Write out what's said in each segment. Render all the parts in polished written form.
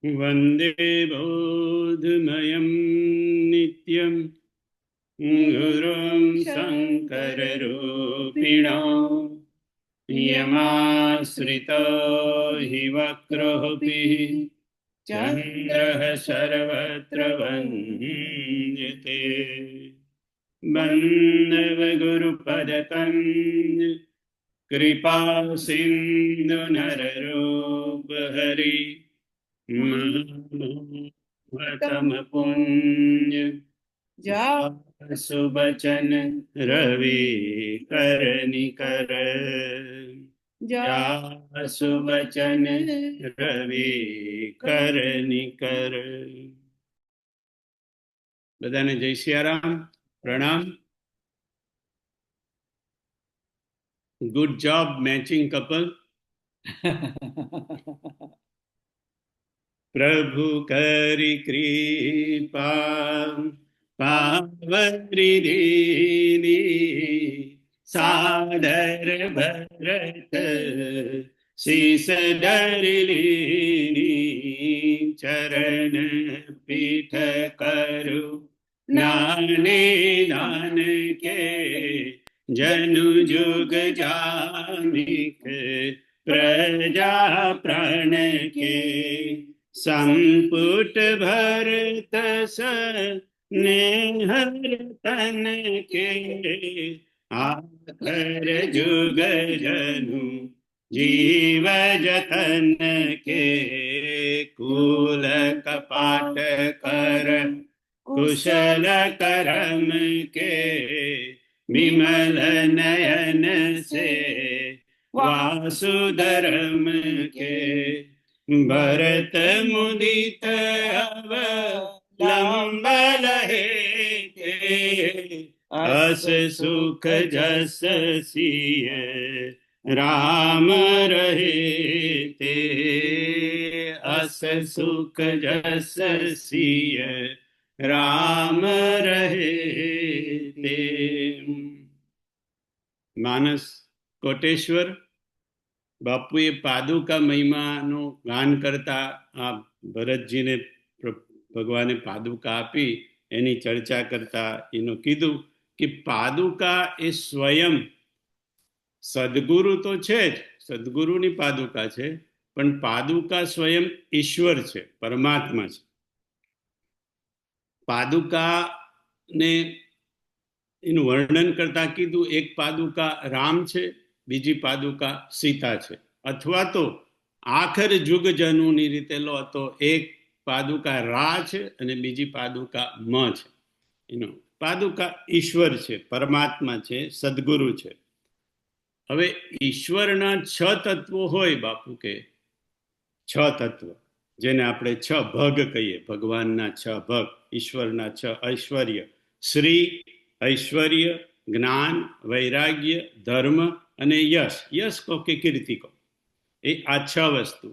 વંદે બોધમયં નિત્યં ગુરું શંકરરૂપિણો યમાશ્રિતો હિ વક્રોऽપી ચંદ્રઃ સર્વત્ર વંદ્યતે વંદે કૃપા સિંધુ નરરૂપ હરિ મહત્તમ પુણ્ય જાસુ બચન રવિ કરનિકર જાસુ બચન રવિ કરનિકર. બધાને જય સિયારામ, પ્રણામ. Good job matching couple. પ્રભુ કરી કૃપા પાવરી દીની સાદર ભરત શીસ ડરલીની ચરણ પીઠ કરું નાને નાન કે જનુ જુગ જામિક પ્રજા પ્રાણ કે સંપુટ ભરત સ્નેહર તન કે આખર જુગ જનુ જીવ જતન કે કુલ કપાટ કર કુશલ કરમ કે વિમલ નયન સે વાસુધર્મ કે ભરત મુદિત અવલંબ લહે કે અસ સુખ જસ સિય રામ રહે તે અસ સુખ જસ સિય રામ રહે તે. માનસ કોટેશ્વર બાપુએ પાદુકા મહિમાનું ગાન કરતા આ ભરતજીને ભગવાને પાદુકા આપી એની ચર્ચા કરતા એનું કીધું કે પાદુકા એ સ્વયં સદગુરુ તો છે જ, સદગુરુની પાદુકા છે, પણ પાદુકા સ્વયં ઈશ્વર છે, પરમાત્મા છે. પાદુકાને એનું વર્ણન કરતા કીધું એક પાદુકા રામ છે, બીજી પાદુકા સીતા છે, અથવા તો આખર જુગ જનુની રીતે લો તો એક પાદુકા રા છે અને બીજી પાદુકા મ છે. એનો પાદુકા ઈશ્વર છે, પરમાત્મા છે, સદગુરુ છે. હવે ઈશ્વરના 6 તત્વો હોય, બાપુ કે 6 તત્વ, જેને આપણે 6 ભગ કહીએ, ભગવાનના 6 ભગ, ઈશ્વરના 6 ઐશ્વર્ય, શ્રી, ઐશ્વર્ય, જ્ઞાન, વૈરાગ્ય, ધર્મ અને યશ. યશ કહો કે કીર્તિ કહો, એ આ 6 વસ્તુ.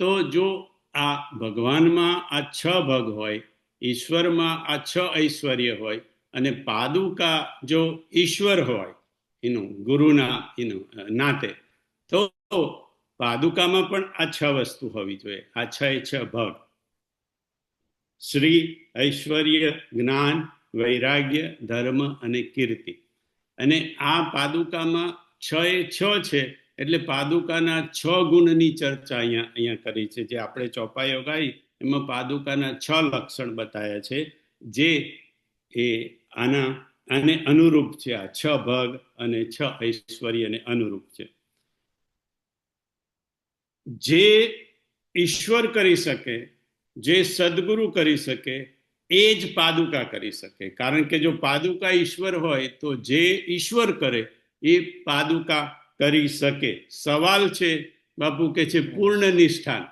તો જો આ ભગવાનમાં આ 6 ભગ હોય, ઈશ્વરમાં આ 6 ઐશ્વર્ય હોય, અને પાદુકા જો ઈશ્વર હોય એનું ગુરુના એનું નાતે, તો પાદુકામાં પણ આ 6 વસ્તુ હોવી જોઈએ. આ 6 ભગ, શ્રી, ઐશ્વર્ય, જ્ઞાન, વૈરાગ્ય, ધર્મ અને કીર્તિ. અને આ પાદુકામાં 6 છે, એટલે પાદુકાના 6 ગુણની ચર્ચા અહીંયા કરી છે. જે આપણે ચોપાઈઓ ગાઈ એમાં પાદુકાના 6 લક્ષણ બતાવ્યા છે, જે એ આને અનુરૂપ છે. આ 6 ભગ અને 6 ઐશ્વર્યને અનુરૂપ છે. જે ઈશ્વર કરી શકે, જે સદગુરુ કરી શકે, એ જ પાદુકા કરી શકે. કારણ કે જો પાદુકા ઈશ્વર હોય તો જે ઈશ્વર કરે એ પાદુકા કરી શકે. સવાલ છે બાપુ કે છે પૂર્ણ નિષ્ઠા,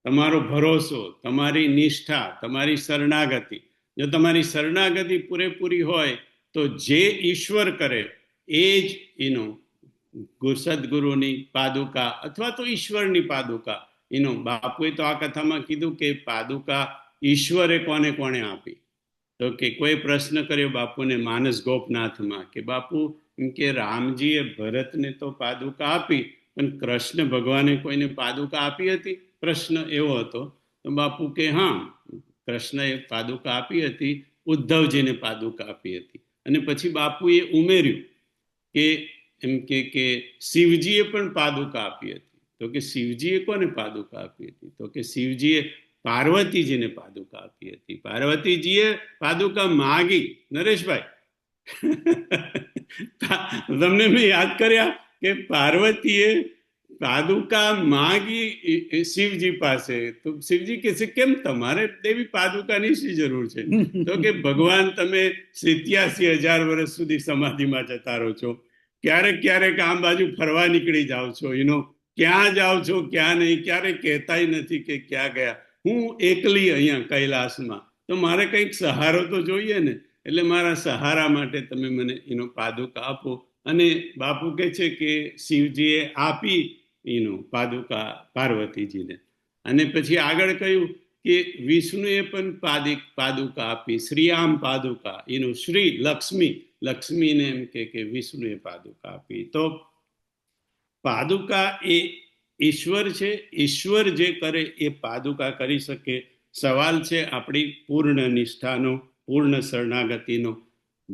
તમારો ભરોસો, તમારી નિષ્ઠા, તમારી શરણાગતિ. જો તમારી શરણાગતિ પૂરેપૂરી હોય તો જે ઈશ્વર કરે એ જ એનો સદગુરુની પાદુકા અથવા તો ઈશ્વરની પાદુકા. એનો બાપુએ તો આ કથામાં કીધું કે પાદુકા ઈશ્વરે કોને કોને આપી. તો કે કોઈ પ્રશ્ન કર્યો બાપુને માનસ ગોપનાથમાં કે બાપુ એમ કે રામજીએ ભરતને તો પાદુકા આપી, પણ કૃષ્ણ ભગવાને કોઈને પાદુકા આપી હતી? પ્રશ્ન એવો હતો. તો બાપુ કે હા, કૃષ્ણએ પાદુકા આપી હતી, ઉદ્ધવજીને પાદુકા આપી હતી. અને પછી બાપુએ ઉમેર્યું કે એમ કે શિવજીએ પણ પાદુકા આપી હતી. તો કે શિવજીએ કોને પાદુકા આપી હતી? તો કે શિવજીએ પાર્વતીજીને પાદુકા આપી હતી. પાર્વતીજીએ પાદુકા માગી. નરેશભાઈ તમને મેં યાદ કર્યા કે પાર્વતીએ પાદુકા માગી શિવજી પાસે. તો શિવજી કહે છે કેમ તમારે દેવી પાદુકાની શી જરૂર છે? તો કે ભગવાન તમે 87,000 વર્ષ સુધી સમાધિમાં જતા રહો છો, ક્યારેક ક્યારેક આમ બાજુ ફરવા નીકળી જાઓ છો, ક્યાં જાઓ છો ક્યાં નહીં, ક્યારેક કહેતાય નથી કે ક્યાં ગયા. હું એકલી અહીંયા કૈલાસમાં, તો મારે કંઈક સહારો તો જોઈએ ને, એટલે મારા સહારા માટે તમે મને પાદુકા આપો. અને બાપુ કહે છે કે શિવજીએ આપી પાદુકા પાર્વતીજીને. અને પછી આગળ કહ્યું કે વિષ્ણુએ પણ પાદુકા આપી, શ્રીયામ પાદુકા, શ્રી લક્ષ્મીને એમ કે વિષ્ણુએ પાદુકા આપી. તો પાદુકા એ ઈશ્વર છે. ઈશ્વર જે કરે એ પાદુકા કરી શકે. સવાલ છે આપણી પૂર્ણ નિષ્ઠાનો, પૂર્ણ શરણાગતિનો.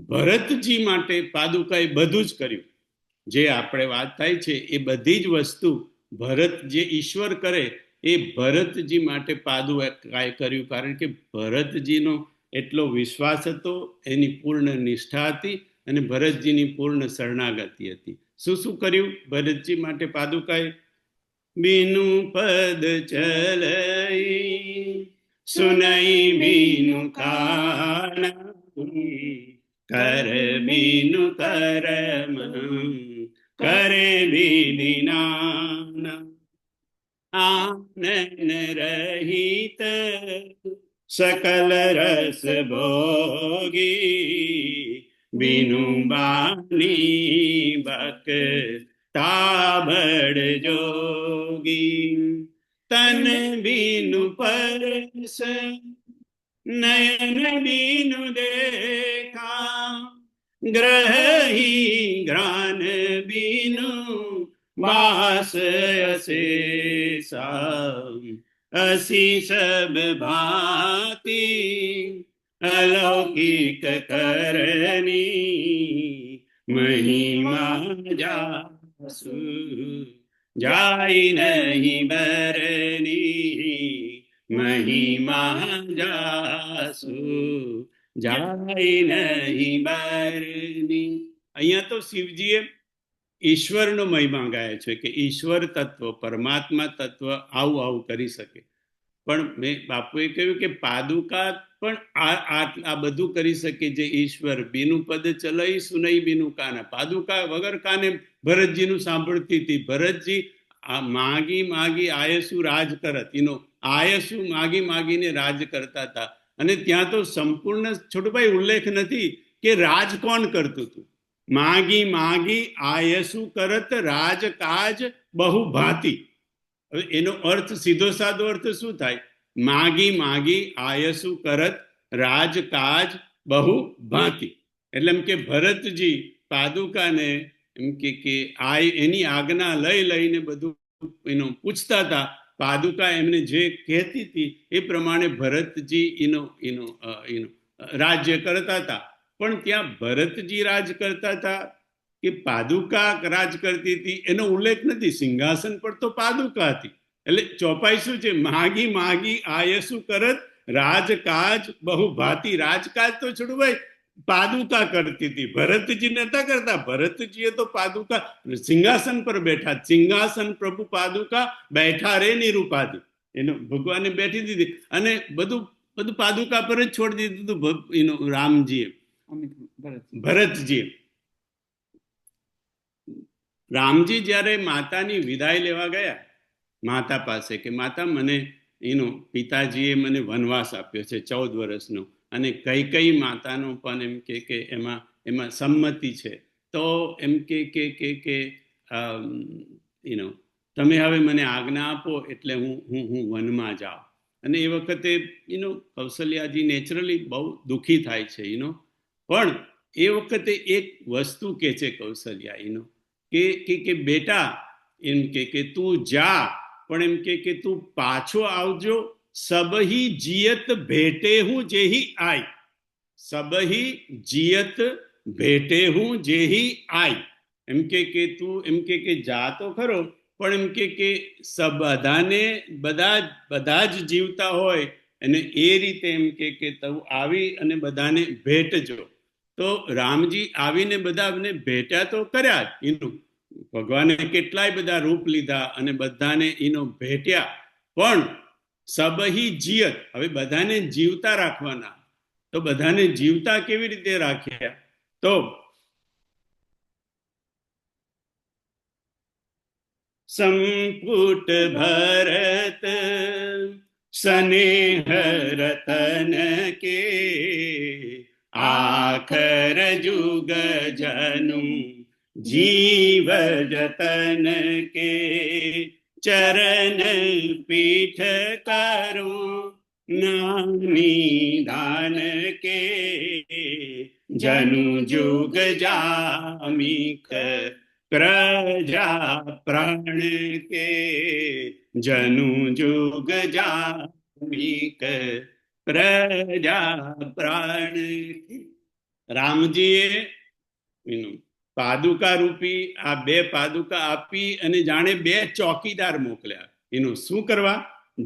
ભરતજી માટે પાદુકાએ બધું જ કર્યું. જે આપણે વાત થાય છે એ બધી જ વસ્તુ ભરત જે ઈશ્વર કરે એ ભરતજી માટે પાદુકાએ કર્યું. કારણ કે ભરતજીનો એટલો વિશ્વાસ હતો, એની પૂર્ણ નિષ્ઠા હતી અને ભરતજીની પૂર્ણ શરણાગતિ હતી. શું શું કર્યું ભરતજી માટે પાદુકાએ? બીનુ પદ ચલઈ સુનઈ બીનુ ખાના, કર બીનુ કરમ કરે બીના, આનન રહિત સકલ રસ ભોગી, બીનુ બાની બક તાબડ જોગી, તન બીનુ પરસ નયન બીનુ દેખા, ગ્રહી ગ્રાન બીનુ બાસ અશેષા, અસી સબ ભાતિ અલૌકિક કરની, મહિમા જાસુ જાય નહીં બરની, મહિમા જાસુ જાય નહીં બરની. અહીંયા તો શિવજીએ ઈશ્વરનો મહિમા ગાય છે કે ઈશ્વર તત્વ, પરમાત્મા તત્વ આવું કરી શકે. પણ મેં બાપુએ કહ્યું કે પાદુકા પણ આ બધું કરી શકે જે ઈશ્વર. બીનું પદ ચલઈ સુનઈ બીનું કાના. પાદુકા વગર કાને ભરતજીનું સાંભળતી હતી. ભરતજી માગી આયસુ રાજ કરત, આયસુ માગીને રાજ કરતા હતા. અને ત્યાં તો સંપૂર્ણ છોટુભાઈ ઉલ્લેખ નથી કે રાજ કોણ કરતું હતું. માગી આયસુ કરત રાજ કાજ બહુ ભાતી. હવે એનો અર્થ સીધો સાદો અર્થ શું થાય? માગી આયસુ કરત રાજ કાજ બહુ ભાતી. એટલે એમ કે ભરતજી પાદુકાને એમ કે એની આજ્ઞા લઈને બધું પૂછતા હતા. પાદુકા એમને જે કહેતી હતી એ પ્રમાણે ભરતજી રાજ્ય કરતા હતા. પણ ત્યાં ભરતજી રાજ કરતા હતા કે પાદુકા રાજ કરતી હતી એનો ઉલ્લેખ નથી. સિંહાસન પર તો પાદુકા હતી. એટલે ચોપાઈ શું છે? માગી આયસુ કરત રાજકાજ બહુ ભાતી. રાજકાજ તો છોડું ભાઈ પાદુકા કરતી હતી, ભરતજી નતા કરતા. ભરતજીએ તો પાદુકા સિંહાસન પર બેઠા. સિંહાસન પ્રભુ પાદુકા બેઠા રે નિરૂપાધી. ભગવાને બેઠી દીધી અને બધું પાદુકા પર જ છોડી દીધું હતું રામજીએ, ભરતજીએ. રામજી જ્યારે માતાની વિદાય લેવા ગયા માતા પાસે કે માતા મને પિતાજીએ મને વનવાસ આપ્યો છે 14 વર્ષનો, અને કઈ માતાનો પણ એમ કે એમાં સંમતિ છે. તો એમ કે તમે હવે મને આજ્ઞા આપો એટલે હું વનમાં જાઉં. અને એ વખતે કૌશલ્યાજી નેચરલી બહુ દુઃખી થાય છે. પણ એ વખતે એક વસ્તુ કે છે કૌશલ્યા કે બેટા એમ કે તું જા, પણ એમ કે તું પાછો આવજો સબહી જીયત ભેટે હું જેહી આય, સબહી જીયત ભેટે હું જેહી આય. એમ કે તું એમ કે જા તો ખરો, પણ એમ કે બધાને બધા જ જીવતા હોય અને એ રીતે એમ કે તું આવી અને બધાને ભેટજો. તો રામજી આવીને બધાને ભેટ્યા તો કર્યા જ. એનું ભગવાને કેટલાય બધા રૂપ લીધા અને બધાને એનો ભેટ્યા, પણ સબહી જીયત, હવે બધાને જીવતા રાખવાના. તો બધાને જીવતા કેવી રીતે રાખ્યા? તો સંપુટ ભરત સ્નેહ રતન કે, આખર જુગ જનુ જીવ જતન કે, ચરણ પીઠ કરું નાની દાન કે, જનુ જુગ જામિક પ્રજા પ્રાણ કે, જનુ જુગ જામિક પ્રજા પ્રાણ. રામજીએ પાદુકા રૂપી આ બે પાદુકા આપી અને જાણે બે ચોકીદાર મોકલ્યા. એનું શું કરવા?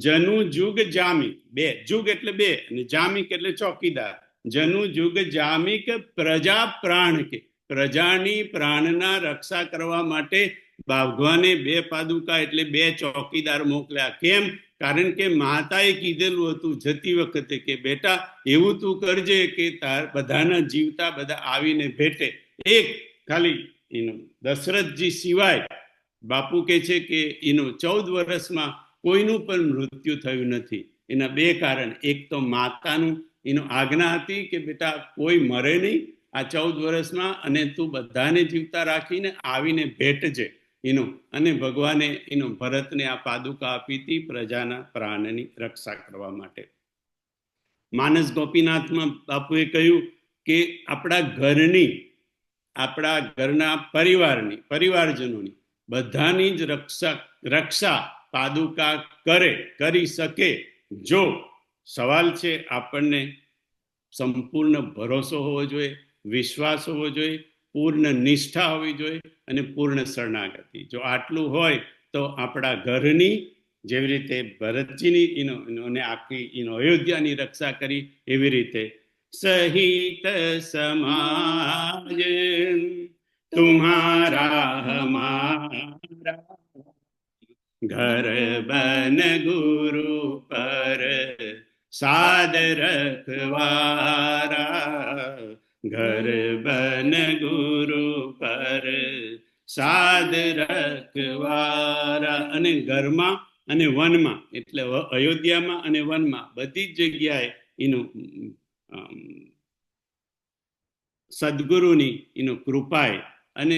જનુ જુગ જામિક, બે જુગ એટલે બે અને જામિક એટલે ચોકીદાર. જનુ જુગ જામિક પ્રજા પ્રાણ કે, પ્રજાની પ્રાણના રક્ષા કરવા માટે ભગવાને બે પાદુકા એટલે બે ચોકીદાર મોકલ્યા. કેમ? કારણ કે માતાએ કીધેલું હતું જતી વખતે કે બેટા એવું તું કરજે કે તાર બધાના જીવતા બધા આવીને ભેટે. એક ખાલી એનું દશરથજી સિવાય બાપુ કે છે કે એનું 14 વર્ષમાં કોઈનું પણ મૃત્યુ થયું નથી. એના બે કારણ, એક તો માતાનું એનું આજ્ઞા હતી કે બેટા કોઈ મરે નહીં આ 14 વર્ષમાં, અને તું બધાને જીવતા રાખીને આવીને ભેટજે એનું. અને ભગવાને એનું ભરતને આ પાદુકા આપી હતી પ્રજાના પ્રાણની રક્ષા કરવા માટે. માનસ ગોપીનાથમાં બાપુએ કહ્યું કે આપણા ઘરની, આપણા ઘરના પરિવારની, પરિવારજનોની બધાની જ રક્ષા પાદુકા કરી શકે જો. સવાલ છે આપણને સંપૂર્ણ ભરોસો હોવો જોઈએ, વિશ્વાસ હોવો જોઈએ, પૂર્ણ નિષ્ઠા હોવી જોઈએ અને પૂર્ણ શરણાગતિ. જો આટલું હોય તો આપણા ઘરની, જેવી રીતે ભરતજીની એને આખી અયોધ્યાની રક્ષા કરી એવી રીતે સહિત સમાજ તુમ્હારા હમારા, ઘર બન ગુરુ પર સાદ રખવારા, ઘર બન ગુરુ પર સાદ રખવારા. અને ઘરમાં અને વનમાં, એટલે અયોધ્યામાં અને વનમાં બધી જ જગ્યાએ એનું સદગુરુની એનું કૃપાએ, અને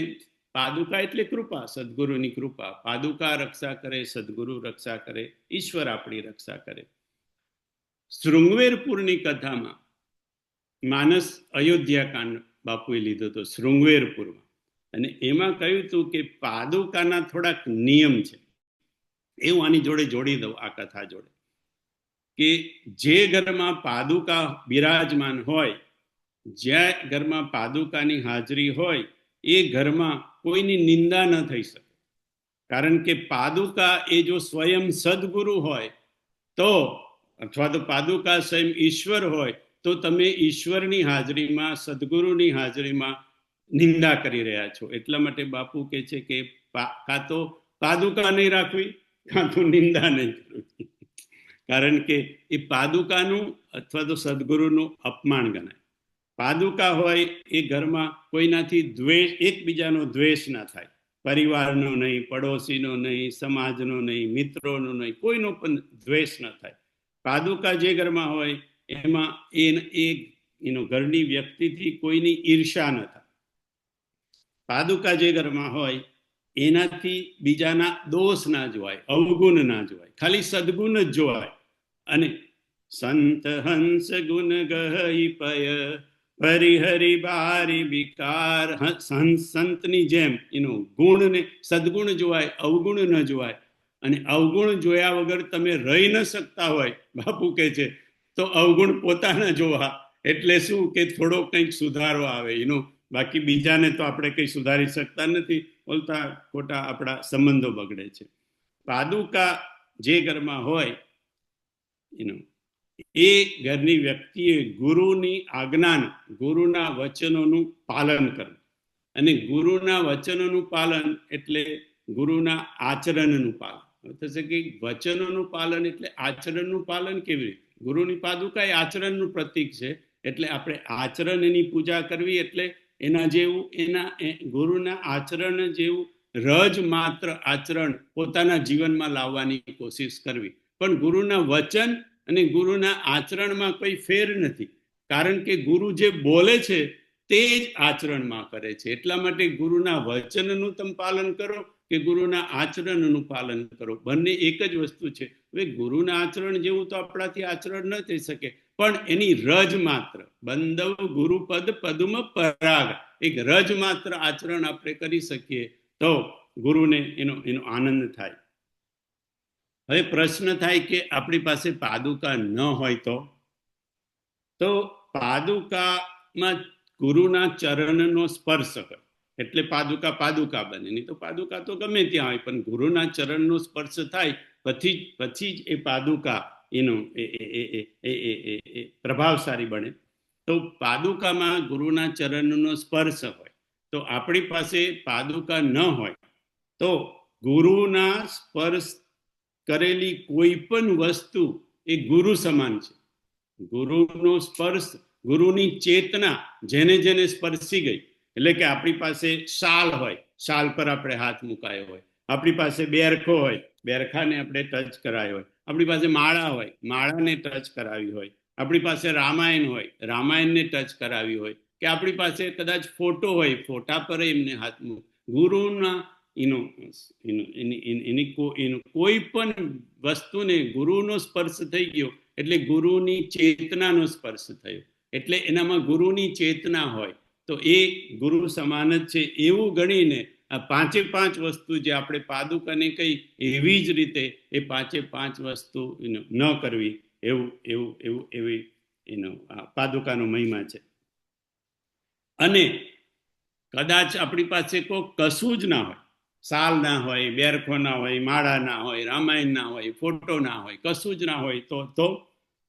પાદુકા એટલે કૃપા, સદગુરુની કૃપા. પાદુકા રક્ષા કરે, સદગુરુ રક્ષા કરે, ઈશ્વર આપણી રક્ષા કરે. શૃંગવેરપુરની કથામાં માનસ અયોધ્યા કાંડ બાપુએ લીધો હતો શૃંગવેરપુરમાં, અને એમાં કહ્યું હતું કે પાદુકાના થોડાક નિયમ છે. એવું આની જોડે જોડી દઉં આ કથા જોડે, કે જે ઘરમાં પાદુકા બિરાજમાન હોય, જ્યાં ઘરમાં પાદુકાની હાજરી હોય એ ઘરમાં કોઈની નિંદા ન થઈ શકે. કારણ કે પાદુકા એ જો સ્વયં સદગુરુ હોય તો, અથવા તો પાદુકા સ્વયં ઈશ્વર હોય તો તમે ઈશ્વરની હાજરીમાં, સદગુરુની હાજરીમાં નિંદા કરી રહ્યા છો. એટલા માટે બાપુ કહે છે કે કાં તો પાદુકા નહીં રાખવી, કાં તો નિંદા નહીં કરવી. કારણ કે એ પાદુકાનું અથવા તો સદગુરુનું અપમાન ગણાય. પાદુકા હોય એ ઘરમાં કોઈનાથી દ્વેષ, એકબીજાનો દ્વેષ ના થાય, પરિવારનો નહીં, પડોશીનો નહીં, સમાજનો નહીં, મિત્રોનો નહીં, કોઈનો પણ દ્વેષ ન થાય. પાદુકા જે ઘરમાં હોય એમાં એનો ઘરની વ્યક્તિથી કોઈની ઈર્ષા ન થાય. પાદુકા જે ઘરમાં હોય એનાથી બીજાના દોષ ના જોવાય, અવગુણ ના જોવાય, ખાલી સદગુણ જ જોવાય. અને સંત હંસ ગુણ ગહી પય પરિહરી બારી વિકાર, સંતની જેમ એનો ગુણ ને સદગુણ જોવાય, અવગુણ ન જોવાય. અને અવગુણ જોયા વગર તમે રહી ન શકતા હોય, બાપુ કહે છે, તો અવગુણ પોતાના જોવા, એટલે શું કે થોડો કંઈક સુધારો આવે એનો. બાકી બીજાને તો આપણે કંઈ સુધારી શકતા નથી, બોલતા ખોટા આપણા સંબંધો બગડે છે. પાદુકા જે ઘરમાં હોય એનો એ ઘરની વ્યક્તિએ ગુરુની આજ્ઞાનું, ગુરુના વચનોનું પાલન કરવું. અને ગુરુના વચનોનું પાલન એટલે ગુરુના આચરણનું પાલન થશે. કે વચનોનું પાલન એટલે આચરણનું પાલન કેવી રીતે? ગુરુની પાદુકા એ આચરણનું પ્રતીક છે, એટલે આપણે આચરણની પૂજા કરવી, એટલે એના જેવું, એના ગુરુના આચરણ જેવું રજ માત્ર આચરણ પોતાના જીવનમાં લાવવાની કોશિશ કરવી. પણ ગુરુના વચન અને ગુરુના આચરણમાં કોઈ ફેર નથી, કારણ કે ગુરુ જે બોલે છે તે જ આચરણમાં કરે છે. એટલા માટે ગુરુના વચનનું તમે પાલન કરો કે ગુરુના આચરણનું પાલન કરો, બંને એક જ વસ્તુ છે. હવે ગુરુના આચરણ જેવું તો આપણાથી આચરણ ન થઈ શકે, પણ એની રજ માત્ર બંધવ ગુરુપદ પદુમ પરાગ, એક રજ માત્ર આચરણ આપણે કરી શકીએ તો ગુરુને એનો આનંદ થાય. હવે પ્રશ્ન થાય કે આપણી પાસે પાદુકા ન હોય તો પાદુકામાં ગુરુના ચરણનો સ્પર્શ કરે એટલે પાદુકા પાદુકા બને. નહીં તો પાદુકા તો ગમે ત્યાં હોય, પણ ગુરુના ચરણનો સ્પર્શ થાય પછી જ એ પાદુકા એનો પ્રભાવશાળી બને. તો પાદુકામાં ગુરુના ચરણનો સ્પર્શ હોય, તો આપણી પાસે પાદુકા ન હોય તો ગુરુના સ્પર્શ કરેલી કોઈ પણ વસ્તુ એ ગુરુ સમાન છે. ગુરુનો સ્પર્શ, ગુરુની ચેતના જેને જેને સ્પર્શી ગઈ, એટલે કે આપણી પાસે શાલ હોય, શાલ પર આપણે હાથ મુકાયો હોય, આપણી પાસે બેરખો હોય, બેરખાને આપણે ટચ કરાયો હોય, આપણી પાસે માળા હોય, માળાને ટચ કરાવી હોય, આપણી પાસે રામાયણ હોય, રામાયણને ટચ કરાવી હોય, કે આપણી પાસે કદાચ ફોટો હોય, ફોટા પર એમને હાથ મૂક. ગુરુના એની કોઈ પણ વસ્તુને ગુરુનો સ્પર્શ થઈ ગયો એટલે ગુરુની ચેતનાનો સ્પર્શ થયો, એટલે એનામાં ગુરુની ચેતના હોય તો એ ગુરુ સમાન જ છે એવું ગણીને આ પાંચે પાંચ વસ્તુ જે આપણે પાદુકાને કહી, એવી જ રીતે એ પાંચે પાંચ વસ્તુ ન કરવી, એવી એનો પાદુકાનો મહિમા છે. અને કદાચ આપણી પાસે કોઈ કશું જ ના હોય, સાલ ના હોય, બેરખો ના હોય, માળા ના હોય, રામાયણ ના હોય, ફોટો ના હોય, કશું જ ના હોય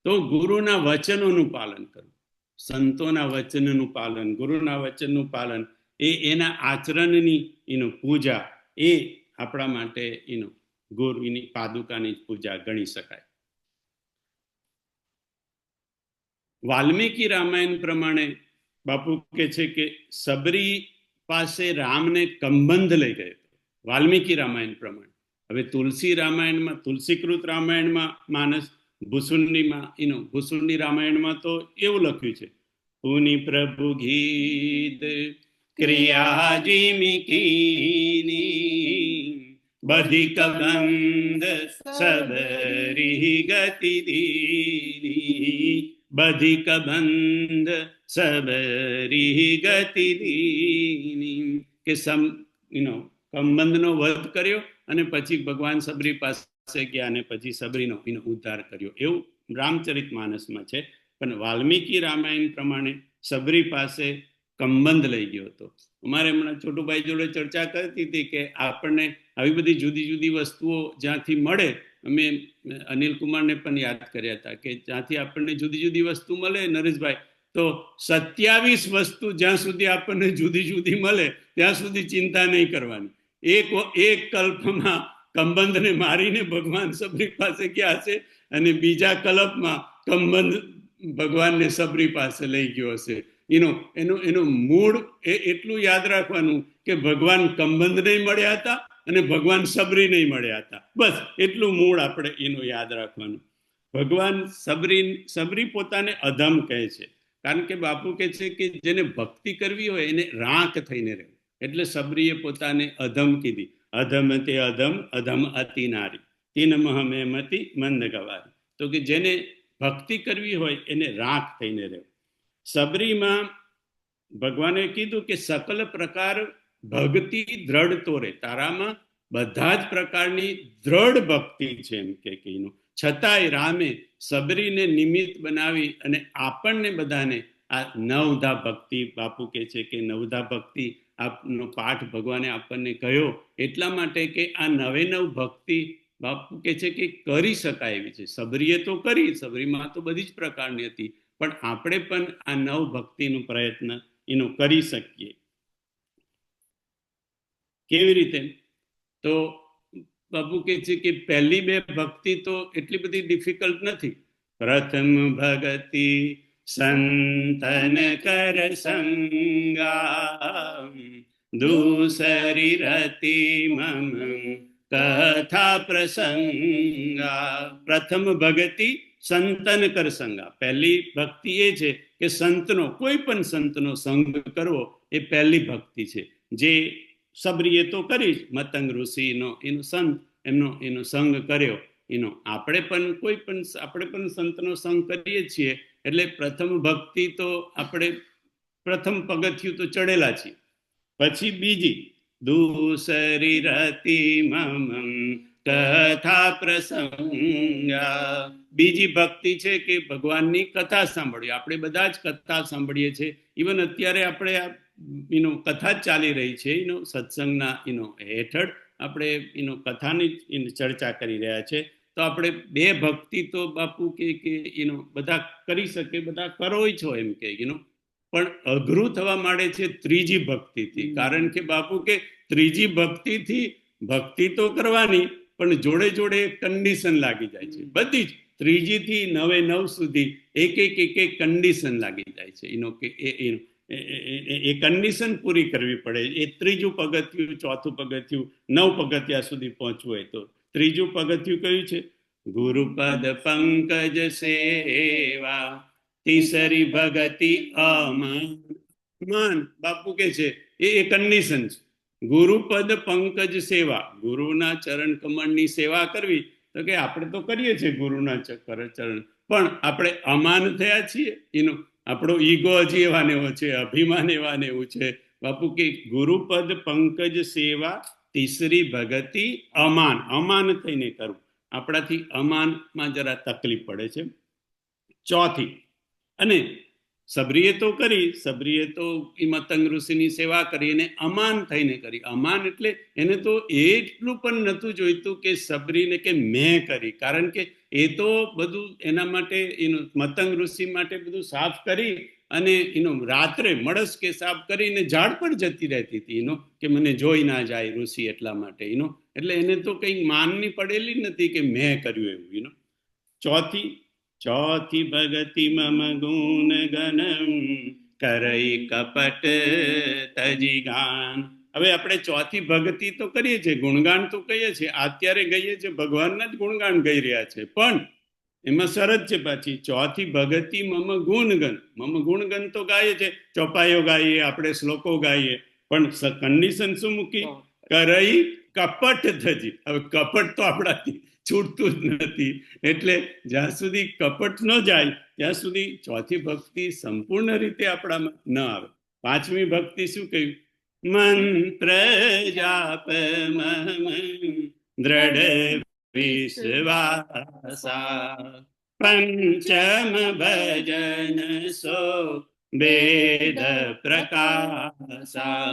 તો ગુરુના વચનોનું પાલન કરવું, સંતોના વચનનું પાલન, ગુરુના વચનનું પાલન, એના આચરણની પૂજા, એ આપણા માટે ગુરુની પાદુકાની પૂજા ગણી શકાય. વાલ્મીકી રામાયણ પ્રમાણે બાપુ કહે છે કે સબરી પાસે રામને કંબંધ લઈ ગયો, વાલ્મીકી રામાયણ પ્રમાણે. હવે તુલસી રામાયણમાં, તુલસીકૃત રામાયણમાં માનસ, ભૂસુંડી રામાયણમાં તો એવું લખ્યું છે, પુની પ્રભુ ગીત ક્રિયા જીમિકીની બધી કબંધ સબરી ગતિ દીની, બધી કબંધ સબરી ગતિ દીની, કે કંબંધનો વધ કર્યો અને પછી ભગવાન સબરી પાસે ગયા અને પછી સબરીનો ઉદ્ધાર કર્યો, એવું રામચરિત માનસમાં છે. પણ વાલ્મીકી રામાયણ પ્રમાણે સબરી પાસે કંબંધ લઈ ગયો હતો. અમારે હમણાં છોટુભાઈ જોડે ચર્ચા કરતી હતી કે આપણને આવી બધી જુદી જુદી વસ્તુઓ જ્યાંથી મળે, અમે અનિલ કુમારને પણ યાદ કર્યા હતા કે જ્યાંથી આપણને જુદી જુદી વસ્તુ મળે નરેશભાઈ, તો 27 વસ્તુ જ્યાં સુધી આપણને જુદી જુદી મળે ત્યાં સુધી ચિંતા નહીં કરવાની. એક કલ્પમાં કંબંધને મારીને ભગવાન સબરી પાસે ગયા હશે અને બીજા કલ્પમાં કંબંધ ભગવાનને સબરી પાસે લઈ ગયો હશે. એનું મૂળ એટલું યાદ રાખવાનું કે ભગવાન કંબંધ નહીં મળ્યા હતા અને ભગવાન સબરી નહીં મળ્યા હતા, બસ એટલું મૂળ આપણે એનું યાદ રાખવાનું. ભગવાન સબરી પોતાને અધમ કહે છે, કારણ કે બાપુ કહે છે કે જેને ભક્તિ કરવી હોય એને રાંક થઈને રહેવું, એટલે સબરીએ પોતાને અધમ કીધી. અધમ તે અધમ, અધમ અતિ નારી, તીન મહમે મતિ મંદ ગવારી. તો કે જેને ભક્તિ કરવી હોય એને રાંક થઈને રહેવું. સબરીમાં ભગવાને કીધું કે સકલ પ્રકાર ભક્તિ દ્રઢ તોરે, તારામાં બધા જ પ્રકારની દ્રઢ ભક્તિ છે એમ કે એનું. છતાંય રામે સબરીને નિમિત્ત બનાવી અને આપણને બધાને આ નવધા ભક્તિ, બાપુ કે છે કે નવધા ભક્તિ આપનો પાઠ ભગવાને આપણને કહ્યો એટલા માટે કે આ નવે નવ ભક્તિ બાપુ કે છે કે કરી શકાય એવી છે. સબરીએ તો કરી, સબરીમાં તો બધી જ પ્રકારની હતી, પણ આપણે પણ આ નવ ભક્તિનો પ્રયત્ન એનો કરી શકીએ. કેવી રીતે? તો બાપુ કે છે કે પહેલી બે ભક્તિ તો એટલી બધી ડિફિકલ્ટ નથી. પ્રથમ ભગતિ સંતન કર સંગા, દૂસરી રતિ મમ કથા પ્રસંગા. પ્રથમ ભગતિ સંતન કર સંગા. પહેલી ભક્તિ એ છે કે સંતનો, કોઈ પણ સંતનો સંગ કરવો એ પહેલી ભક્તિ છે. જે સબરીએ તો કરી જ, મતંગ ઋષિનો એનો સંત એનો સંગ કર્યો એનો. આપણે પણ સંતનો સંગ કરીએ છીએ, એટલે પ્રથમ ભક્તિ તો આપણે પ્રથમ પગથિયું તો ચડેલા છીએ. પછી બીજી દૂસરી રતિ મમ કથા પ્રસંગા. બીજી ભક્તિ છે કે ભગવાનની કથા સાંભળવી. આપણે બધા જ કથા સાંભળીએ છીએ. ઇવન અત્યારે આપણે કથા જ ચાલી રહી છે સત્સંગના હેઠળ આપણે કથાની ચર્ચા કરી રહ્યા છે. તો આપણે બે ભક્તિ તો બાપુ કે બધા કરી શકે, બધા કરો છો એમ કે પણ અઘરું થવા માંડે છે ત્રીજી ભક્તિથી. કારણ કે બાપુ કે ત્રીજી ભક્તિથી ભક્તિ તો કરવાની, પણ જોડે જોડે કન્ડિશન લાગી જાય છે. બધી જ ત્રીજી થી નવે નવ સુધી એક એક કન્ડિશન લાગી જાય છે કે એ કન્ડિશન પૂરી કરવી પડે. એ ત્રીજું પગથિયું, ચોથું પગથિયું, 9 પગથિયા સુધી પહોંચવું હોય તો ત્રીજું પગથિયું કયું છે? ગુરુપદ પંકજ સેવા, તીસરી ભગતિ અમાન. બાપુ કે છે એ કન્ડિશન છે. ગુરુપદ પંકજ સેવા, ગુરુના ચરણ કમળની સેવા કરવી. તો કે આપણે તો કરીએ છીએ ગુરુના ચરણ, પણ આપણે અમાન થયા છીએ. આપણો ઈગો હજી એવા ને એવો છે, અભિમાન એવા ને એવું છે. બાપુ કે ગુરુપદ પંકજ સેવા, તીસરી ભગતિ અમાન. અમાન થઈને કરવું. આપણાથી અમાનમાં જરા તકલીફ પડે છે. ચોથી, અને સબરીએ તો કરી, સબરીએ તો મતંગ ઋષિની સેવા કરી અને અમાન થઈને કરી. અમાન એટલે એને તો એટલું પણ નહોતું જોઈતું કે સબરીને કે મેં કરી, કારણ કે એ તો બધું એના માટે મતંગ ઋષિ માટે બધું સાફ કરી અને રાત્રે મળસ કે સાફ કરીને ઝાડ પર જતી રહેતી હતી કે મને જોઈ ના જાય ઋષિ, એટલા માટે એટલે એને તો કંઈ માનની પડેલી નથી કે મેં કર્યું એવું. ચોથી ભગતિ મમ ગુણ ગનમ, કરઈ કપટ તજી ગાન. હવે આપણે ચોથી ભક્તિ તો કરીએ છીએ, ગુણગાન તો કહીએ છીએ, અત્યારે ગઈએ છીએ ભગવાનના જ ગુણગાન ગાઈ રહ્યા છે. પણ એમાં શરત છે પાછી, ચોથી ભક્તિ મમ ગુણગન. મમ ગુણગન તો ગાઈએ છે, ચોપાઈઓ ગાઈએ, આપણે શ્લોકો ગાઈએ, પણ કન્ડિશન શું મૂકી? કરઈ કપટ થજી. હવે કપટ તો આપણાથી છૂટતું જ નથી, એટલે જ્યાં સુધી કપટ ન જાય ત્યાં સુધી ચોથી ભક્તિ સંપૂર્ણ રીતે આપણામાં ન આવે. પાંચમી ભક્તિ શું કહ્યું? મંત્ર જાપ મમ દ્રઢ વિશ્વાસા, પંચમ ભજન સો વેદ પ્રકાશા.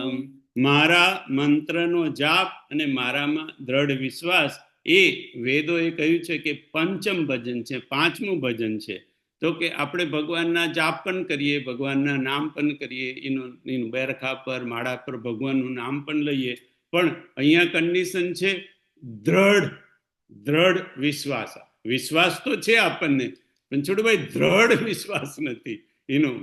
મારા મંત્રનો જાપ અને મારામાં દ્રઢ વિશ્વાસ, એ વેદોએ કહ્યું છે કે પંચમ ભજન છે, પાંચમું ભજન છે. તો કે આપણે ભગવાનના જાપ પણ કરીએ, ભગવાનના નામ પણ કરીએ, એનું બેરખા પર, માળા પર ભગવાનનું નામ પણ લઈએ, પણ અહીંયા કન્ડિશન છે દ્રઢ વિશ્વાસ. વિશ્વાસ તો છે આપણને, પણ છોડભાઈ દ્રઢ વિશ્વાસ નથી.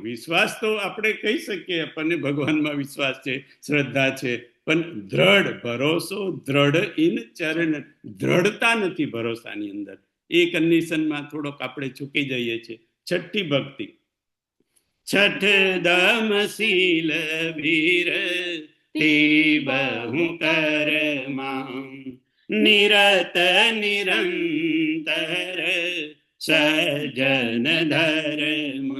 વિશ્વાસ તો આપણે કહી શકીએ આપણને ભગવાનમાં વિશ્વાસ છે, શ્રદ્ધા છે, પણ દ્રઢ ભરોસો, દ્રઢ ઇન ચરણ, દ્રઢતા નથી ભરોસાની અંદર. એ કન્ડિશનમાં થોડોક આપણે ચૂકી જઈએ છીએ. છઠ્ઠી ભક્તિ, છઠ દમ શીલ વીર તી બહુ કરમા, નિરત નિરંતર સજન ધર્મ.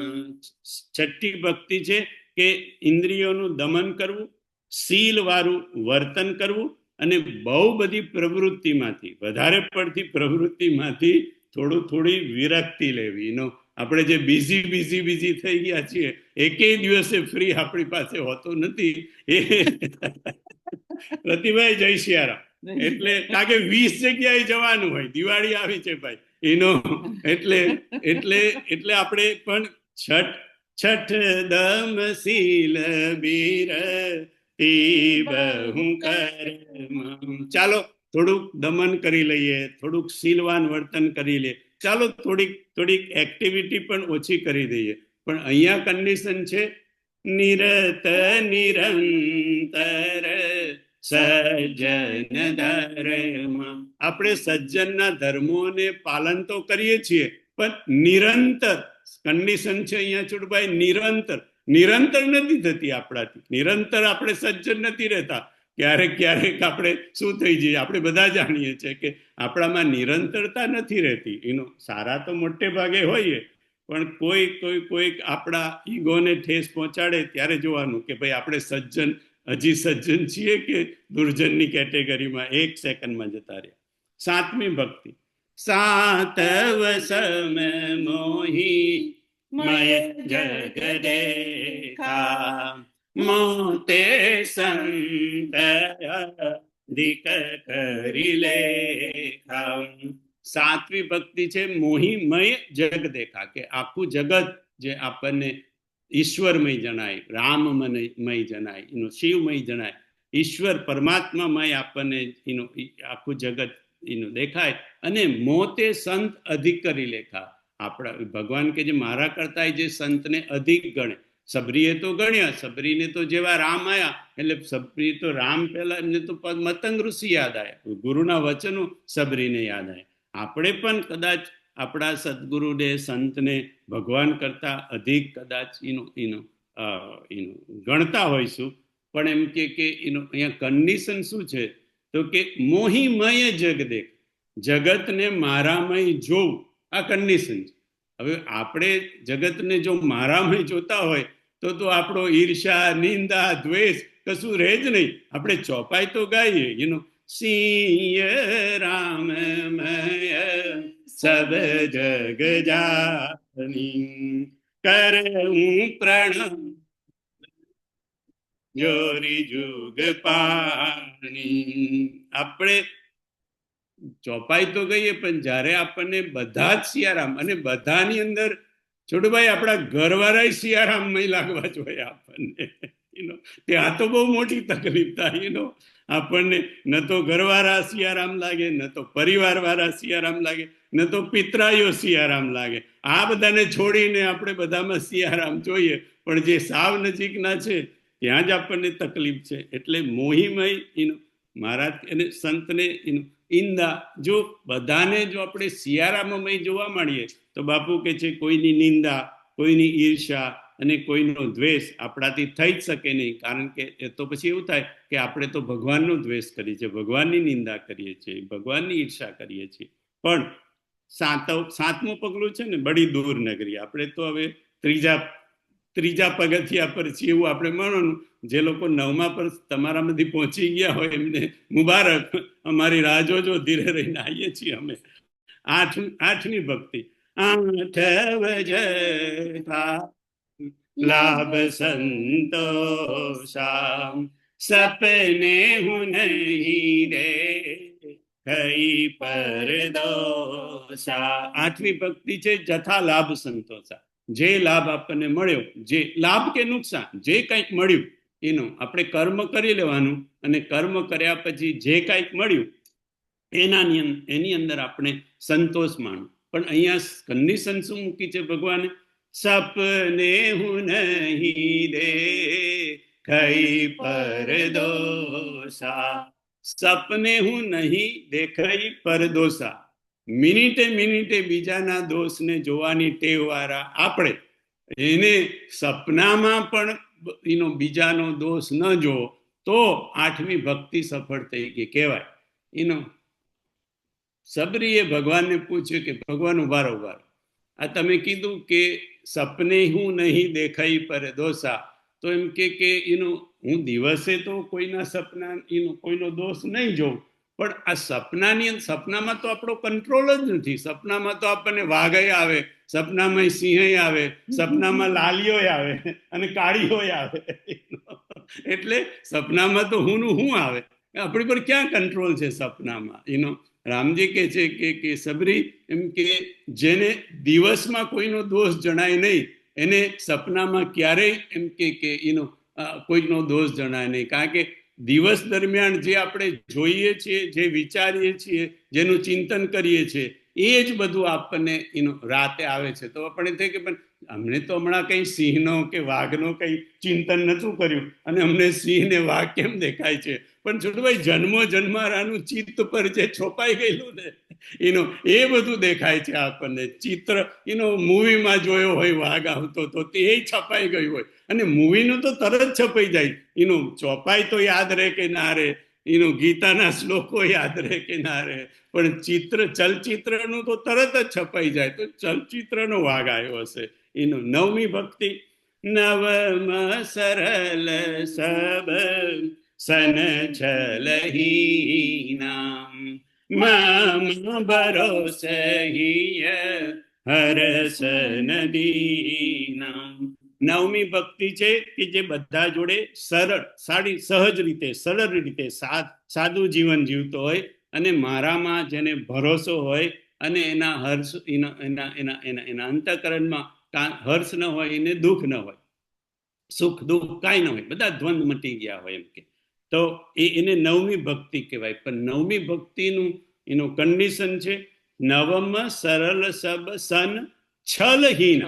છઠ્ઠી ભક્તિ છે કે ઇન્દ્રિયોનું દમન કરવું, શીલ વાળું વર્તન કરવું અને બહુ બધી પ્રવૃત્તિમાંથી, વધારે પડતી પ્રવૃત્તિમાંથી થોડી વિરક્તિ લેવી. આપણે જે બીઝી થઈ ગયા છીએ, એકેય દિવસે ફ્રી આપણી પાસે હોતો નથી. એ પ્રતિભાઈ જય સિયારામ. એટલે કારણ કે 20 જગ્યાએ જવાનું હોય, દિવાળી આવી છે ભાઈ એટલે એટલે એટલે આપણે પણ છઠ દમ શીલ બીર બહુ કર્મ. ચાલો થોડુંક દમન કરી લઈએ, થોડુંક શીલવાન વર્તન કરી લઈએ, ચાલો થોડીક એક્ટિવિટી પણ ઓછી કરી દઈએ. પણ અહીંયા કન્ડિશન છે નિરત નિરંતર સજ્જન ધર્મ. આપણે સજ્જનના ધર્મોને પાલન તો કરીએ છીએ, પણ નિરંતર કન્ડિશન છે અહીંયા છોડભાઈ, નિરંતર નથી થતી આપણાથી. નિરંતર આપણે સજ્જન નથી રહેતા. ક્યારેક આપણે શું થઈ જઈએ, આપણે બધા જાણીએ છીએ કે આપણામાં નિરંતરતા નથી રહેતી. સારા તો મોટે ભાગે હોઈએ, પણ કોઈક આપણા ઈગોને ઠેસ પહોંચાડે ત્યારે જોવાનું કે ભાઈ આપણે હજી સજ્જન છીએ કે દુર્જનની કેટેગરીમાં 1 સેકન્ડમાં જતા રહ્યા. 7મી ભક્તિ. સાતવ સમ મોહી મય જગ દેખા મોતે સંત અધિક કરી લેખા. 7મી ભક્તિ છે મોહીમય જગ દેખા, કે આખું જગત જે આપણને ઈશ્વરમય જણાય, રામમય જણાય, શિવમય જણાય, ઈશ્વર પરમાત્મામય આપણને આખું જગત દેખાય. અને મોતે સંત અધિક કરી લેખા. આપણા ભગવાન કે જે મારા કરતા જે સંતને અધિક ગણે. સબરીએ તો ગણ્યા, સબરીને તો જેવા રામ આયા એટલે સબરી તો રામ પહેલા એમને તો મતંગ ઋષિ યાદ આવ્યા, ગુરુના વચનો સબરીને યાદ આવ્યા. આપણે પણ કદાચ આપણા સદગુરુને સંતને ભગવાન કરતા અધિક કદાચ ગણતા હોઈશું. પણ એમ કે અહીંયા કન્ડિશન શું છે તો કે મોહીમય જગ દેખ, જગતને મારામય જોવું, આ કન્ડિશન છે. હવે આપણે જગતને જો મારામય જોતા હોય તો આપણો ઈર્ષા, નિંદા, દ્વેષ કશું રહે જ નહીં. આપણે ચોપાઈ તો ગાઈએ, સિંહ રામમય સબ જગ જાની કરું પ્રણામ જોરી જુગ પાણી. આપણે ચોપાઈ તો ગઈએ, પણ જયારે આપણને બધા જ સિયારામ, અને બધાની અંદર છોટુભાઈ આપણા ઘરવાળા સિયારામમય લાગવા જોઈએ આપણને. ત્યાં તો બહુ મોટી તકલીફ થાય. આપણને ન તો ઘરવાળા સિયારામ લાગે, ન તો પરિવાર વાળા સિયારામ લાગે, ન તો પિતરાઈઓ સિયારામ લાગે. આ બધાને છોડીને આપણે બધામાં સિયારામ જોઈએ, પણ જે સાવ નજીકના છે ત્યાં જ આપણને તકલીફ છે. એટલે મોહીમય મહારાજ અને સંતને ઈંદા, જો બધાને જો આપણે સિયારામમય જોવા માંડીએ તો બાપુ કે છે કોઈની નિંદા, કોઈની ઈર્ષા અને કોઈનો દ્વેષ આપણાથી થઈ જ શકે નહીં. કારણ કે એ તો પછી એવું થાય કે આપણે તો ભગવાનનો દ્વેષ કરીએ છીએ, ભગવાનની નિંદા કરીએ છીએ, ભગવાનની ઈર્ષા કરીએ છીએ. પણ 7મું પગલું છે ને બડી દૂર નગરી. આપણે તો હવે ત્રીજા પગથિયા પર છીએ એવું આપણે માનવાનું. જે લોકો 9મા પર તમારામાંથી પહોંચી ગયા હોય એમને મુબારક, અમારી રાહ જોજો, ધીરે રહીને આવીએ છીએ અમે. 8મી ભક્તિ. આઠવ જથા લાભ સંતોષા સપને હું નહીં રે કઈ પરદોષા. 8મી ભક્તિ છે જથા લાભ સંતોષા. જે લાભ આપણને મળ્યો, જે લાભ કે નુકસાન, જે કંઈક મળ્યું આપણે કર્મ કરી લેવાનું, અને કર્મ કર્યા પછી જે કંઈક મળ્યું એની અંદર આપણે સંતોષ માણો. પણ અહીંયા કન્ડિશન શું મૂકી છે ભગવાને? સપને હું નહીં દે કઈ પરદોષા. સપને હું નહીં દેખાઈ પરદોષા. મિનિટે બીજાના દોષને જોવાની ટેવ વાળા આપણે, એને સપનામાં પણ બીજાનો દોષ ન જોવો તો 8મી ભક્તિ સફળ થઈ ગઈ કહેવાય. સબરીએ ભગવાનને પૂછ્યું કે ભગવાન ઉભારો, આ તમે કીધું કે સપને હું નહીં દેખાઈ પરદોષા, તો એમ કે હું દિવસે તો કોઈના સપના કોઈનો દોષ નહીં જોઉં, પણ આ સપનામાં તો આપણો કંટ્રોલ જ નથી. સપનામાં તો આપણને વાઘય આવે, સપનામાં સિંહ આવે, સપનામાં લાલીઓ આવે અને કાળીઓ આવે. એટલે સપનામાં તો હું આવે, આપણી પર ક્યાં કંટ્રોલ છે સપનામાં? રામજી કે છે કે સબરી એમ કે જેને દિવસમાં કોઈનો દોષ જણાય નહીં, એને સપનામાં ક્યારેય એમ કે કોઈનો દોષ જણાય નહીં. કારણ કે દિવસ દરમિયાન જે આપણે જોઈએ છીએ, જે વિચારીએ છીએ, જેનું ચિંતન કરીએ છીએ, એ જ બધું આપણને રાતે આવે છે. તો આપણે થાય કે પણ અમને તો હમણાં કઈ સિંહનો કે વાઘનો કઈ ચિંતન નતું કર્યું અને અમને સિંહ ને વાઘ કેમ દેખાય છે? પણ છોટુભાઈ જન્મો જન્મારાનું ચિત્ત પર જે છોપાઈ ગયેલું ને એ બધું દેખાય છે આપણને. ચિત્ર મૂવીમાં જોયો હોય વાઘ આવતો તો તે છપાઈ ગયું હોય, અને મૂવીનું તો તરત છપાઈ જાય. ચોપાઈ તો યાદ રહે કે ના રહે, ગીતાના શ્લોકો યાદ રહે કે ના રહે, પણ ચલચિત્રનું તો તરત જ છપાઈ જાય. તો ચલચિત્રનો વાઘ આવ્યો હશે. નવમી ભક્તિ, નવમ સરલ સબ સન છલહીનામ મમ ભરોસ હિય હરસ નદીનામ. નવમી ભક્તિ છે કે જે બધા જોડે સહજ રીતે, સરળ રીતે સાદું જીવન જીવતો હોય, અને મારામાં જેને ભરોસો હોય, અને એના હર્ષ એના અંતઃકરણમાં હર્ષ ન હોય, એને દુઃખ ન હોય, સુખ દુઃખ કાંઈ ન હોય, બધા દ્વંદ મટી ગયા હોય એમ કે, તો એને નવમી ભક્તિ કહેવાય. પણ નવમી ભક્તિનું કન્ડિશન છે નવમ સરળ સબ સન છલહીન.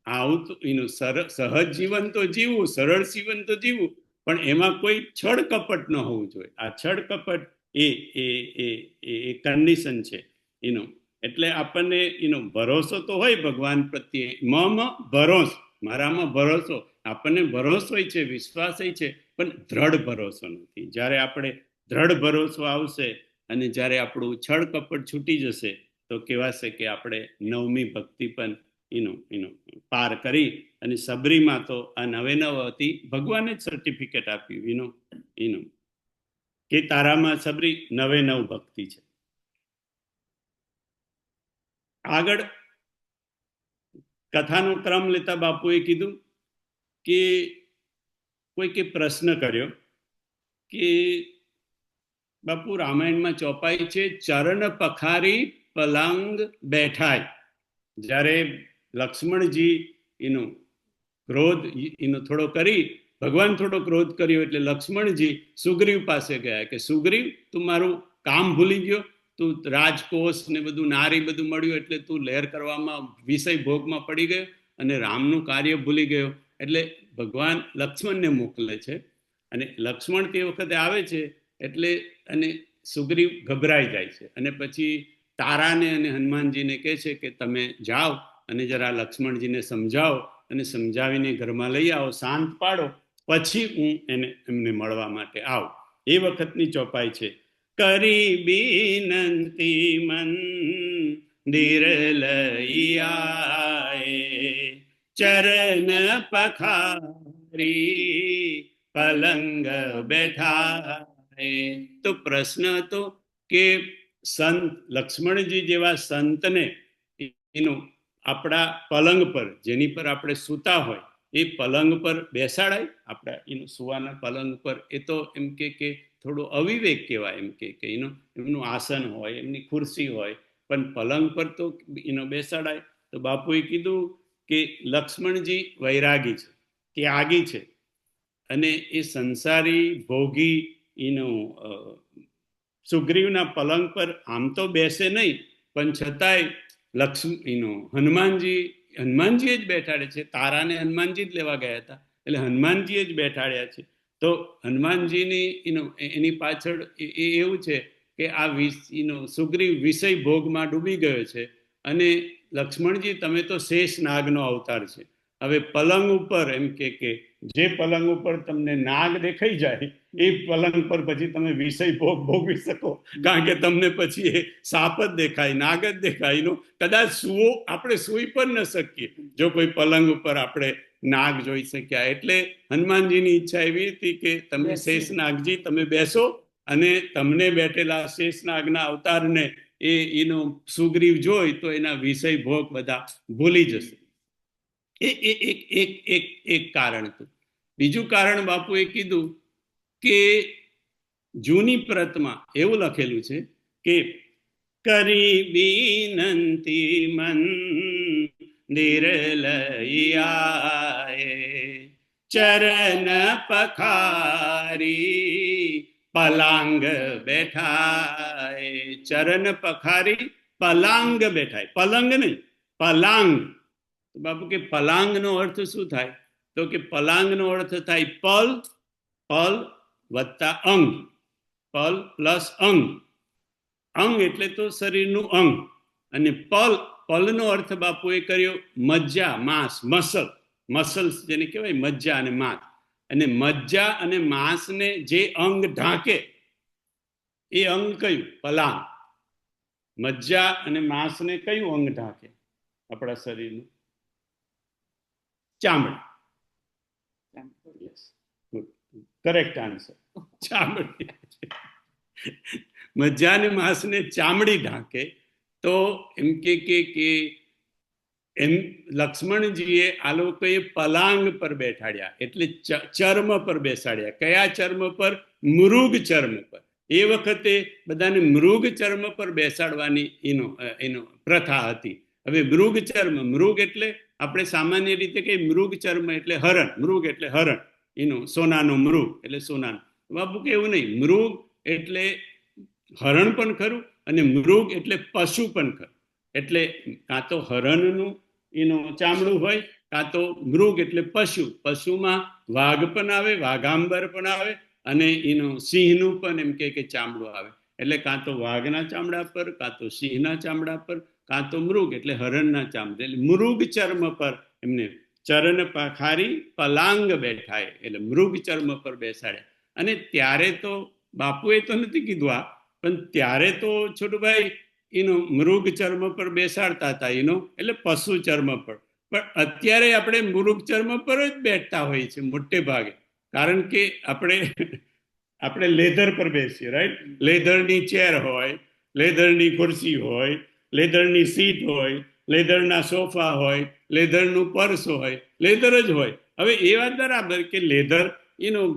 આવું તો સહજ જીવન તો જીવવું, સરળ જીવન તો જીવવું, પણ એમાં કોઈ છળ કપટ ન હોવું જોઈએ. આ છળ કપટ એ કન્ડિશન છે એટલે આપણને ભરોસો તો હોય ભગવાન પ્રત્યે. ભરોસ, મારામાં ભરોસો, આપણને ભરોસો હોય છે, વિશ્વાસ હોય છે, પણ દ્રઢ ભરોસો નથી. જ્યારે આપણે દ્રઢ ભરોસો આવશે અને જ્યારે આપણું છળ કપટ છૂટી જશે, તો કહેવાશે કે આપણે નવમી ભક્તિ પણ પાર કરી. અને સબરીમાં તો આ 99 હતી, ભગવાને જ સર્ટિફિકેટ આપ્યું કે તારામાં સબરી 99 ભક્તિ છે. આગળ કથાનો ક્રમ લેતા બાપુએ કીધું કે કોઈકે પ્રશ્ન કર્યો કે બાપુ રામાયણમાં ચોપાઈ છે ચરણ પખારી પલંગ બેઠાય. જ્યારે લક્ષ્મણજી ક્રોધ થોડો કરી, ભગવાન થોડો ક્રોધ કર્યો, એટલે લક્ષ્મણજી સુગ્રીવ પાસે ગયા કે સુગ્રીવ, તું મારું કામ ભૂલી ગયો, તું રાજકોષ ને બધું નારી બધું મળ્યું એટલે તું લહેર કરવામાં, વિષય ભોગમાં પડી ગયો અને રામનું કાર્ય ભૂલી ગયો. એટલે ભગવાન લક્ષ્મણને મોકલે છે, અને લક્ષ્મણ તે વખતે આવે છે એટલે અને સુગ્રીવ ગભરાઈ જાય છે, અને પછી તારાને અને હનુમાનજીને કહે છે કે તમે જાઓ અને જરા લક્ષ્મણજીને સમજાવો, અને સમજાવીને ઘરમાં લઈ આવો, શાંત પાડો, પછી હું એમને મળવા માટે આવું. એ વખતની ચોપાઈ છે કરી વિનંતી મંદિર લઈ આએ, ચરણ પખારી પલંગ બેઠા. તો પ્રશ્ન હતો કે સંત લક્ષ્મણજી જેવા સંતને આપણા પલંગ પર, જેની પર આપણે સૂતા હોય, એ પલંગ પર બેસાડાય? આપણા સુવાના પલંગ પર એ તો એમ કે થોડું અવિવેક કહેવાય. એમ કે એમનું આસન હોય, એમની ખુરશી હોય, પણ પલંગ પર તો બેસાડાય? તો બાપુએ કીધું કે લક્ષ્મણજી વૈરાગી છે, ત્યાગી છે, અને એ સંસારી ભોગી સુગ્રીવના પલંગ પર આમ તો બેસે નહીં, પણ છતાંય હનુમાનજી જ બેઠાડે છે. તારાને હનુમાનજી જ લેવા ગયા હતા, એટલે હનુમાનજીએ જ બેઠાડ્યા છે. તો હનુમાનજીની એની પાછળ એવું છે કે આ સુગ્રીવ વિષય ભોગમાં ડૂબી ગયો છે, અને લક્ષ્મણજી તમે તો શેષ નાગનો અવતાર છે. હવે પલંગ ઉપર એમ કે જે પલંગ ઉપર તમને નાગ દેખાઈ જાય, એ પલંગ પર પછી તમે વિષય ભોગ ભોગવી શકો? કારણ કે તમને પછી એ સાપ જ દેખાય, નાગ જ દેખાય. કદાચ આપણે સૂઈ પણ ન શકીએ જો કોઈ પલંગ ઉપર આપણે નાગ જોઈ શક્યા. એટલે હનુમાનજીની ઈચ્છા એવી હતી કે તમે શેષનાગજી તમે બેસો અને તમને બેઠેલા શેષનાગના અવતારને એનો સુગ્રીવ જોઈ તો એના વિષય ભોગ બધા ભૂલી જશે. એક કારણ હતું. બીજું કારણ બાપુએ કીધું કે જૂની પ્રતમાં એવું લખેલું છે કે કરી વિનંતી મંદિર લઈ આયે, ચરણ પખારી પલાંગ બેઠાય. ચરણ પખારી પલાંગ બેઠાય, પલંગ નહીં પલાંગ. બાપુ કે પલાંગ નો અર્થ શું થાય? તો કે પલાંગ નો અર્થ થાય પલ, પલ વત્તા અંગ, પલ પ્લસ અંગ. અંગ એટલે તો શરીરનું અંગ, અને પલનો અર્થ બાપુએ કર્યો મજ્જા, માંસ, મસલ, મસલ્સ જેને કહેવાય મજ્જા અને માંસ. અને મજ્જા અને માંસને જે અંગ ઢાંકે એ અંગ કયું? પલાંગ. મજ્જા અને માંસને કયું અંગ ઢાંકે આપણા શરીરનું? ચામડી. કરેક્ટ આન્સર, ચામડી. મજ્જા અને માંસને ચામડી ઢાંકે. તો એમ કે એમ લક્ષ્મણજીએ આ લોકોએ પલાંગ પર બેઠાડ્યા, એટલે ચર્મ પર બેસાડ્યા. કયા ચર્મ પર? મૃગ ચર્મ પર. એ વખતે બધાને મૃગ ચર્મ પર બેસાડવાની એનો પ્રથા હતી. હવે મૃગ ચર્મ, મૃગ એટલે આપણે સામાન્ય રીતે કઈ મૃગ ચર્મ એટલે હરણ, મૃગ એટલે હરણ, એનો સોનાનો મૃગ એટલે સોનાનો. બાપુ કે એવું નહીં, મૃગ એટલે હરણ પણ ખરું અને મૃગ એટલે પશુ પણ ખરું. એટલે કાં તો હરણનું એનું ચામડું હોય, કાં તો મૃગ એટલે પશુ. પશુમાં વાઘ પણ આવે, વાઘાંબર પણ આવે, અને એનું સિંહનું પણ એમ કે ચામડું આવે. એટલે કાં તો વાઘના ચામડા પર, કાં તો સિંહના ચામડા પર, કાં તો મૃગ એટલે હરણના ચામડા. એટલે મૃગ ચર્મ પર એમને ચરણ પખારી પલાંગ બેઠાય, એટલે મૃગ ચર્મ પર બેસાડે. અને ત્યારે તો બાપુએ તો નથી કીધું આ, પણ ત્યારે તો છોટુભાઈ એનો મૃગ ચર્મ પર બેસાડતા હતા, એનો એટલે પશુ ચર્મ પર. પણ અત્યારે આપણે મૃગ ચર્મ પર જ બેઠતા હોઈએ છીએ મોટે ભાગે, કારણ કે આપણે લેધર પર બેસીએ, રાઈટ? લેધરની ચેર હોય, લેધરની ખુરશી હોય, લેધરની સીટ હોય, લેધરના સોફા હોય, લેધરનું પર્સ હોય, લેધર જ હોય. હવે એ વાત બરાબર કે લેધર એનું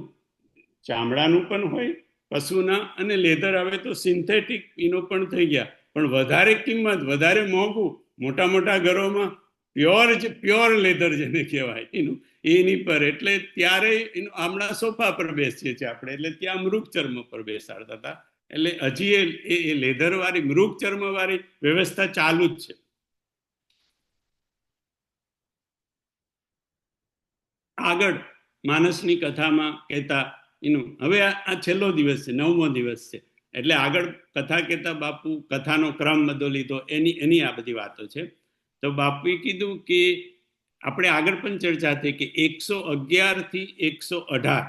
ચામડાનું પણ હોય પશુના, અને લેધર આવે તો સિન્થેટિક એનો પણ થઈ ગયા. પણ વધારે કિંમત, વધારે મોંઘું, મોટા મોટા ઘરોમાં પ્યોર લેધર જેને કહેવાય એનું, એની પર. એટલે ત્યારે હમણાં સોફા પર બેસીએ છીએ આપણે, એટલે ત્યાં મૃગ ચર્મ પર બેસાડતા હતા. એટલે હજી એ લેધર વાળી, મૃગ ચર્મ વાળી વ્યવસ્થા ચાલુ જ છે. આગળ માનસની કથામાં કહેતા એનું, હવે આ છેલ્લો દિવસ છે, 9મો દિવસ છે, એટલે આગળ કથા કહેતા બાપુ કથાનો ક્રમ બધો લીધો, એની આ બધી વાતો છે. તો બાપુએ કીધું કે આપણે આગળ પણ ચર્ચા થઈ કે 111 થી 118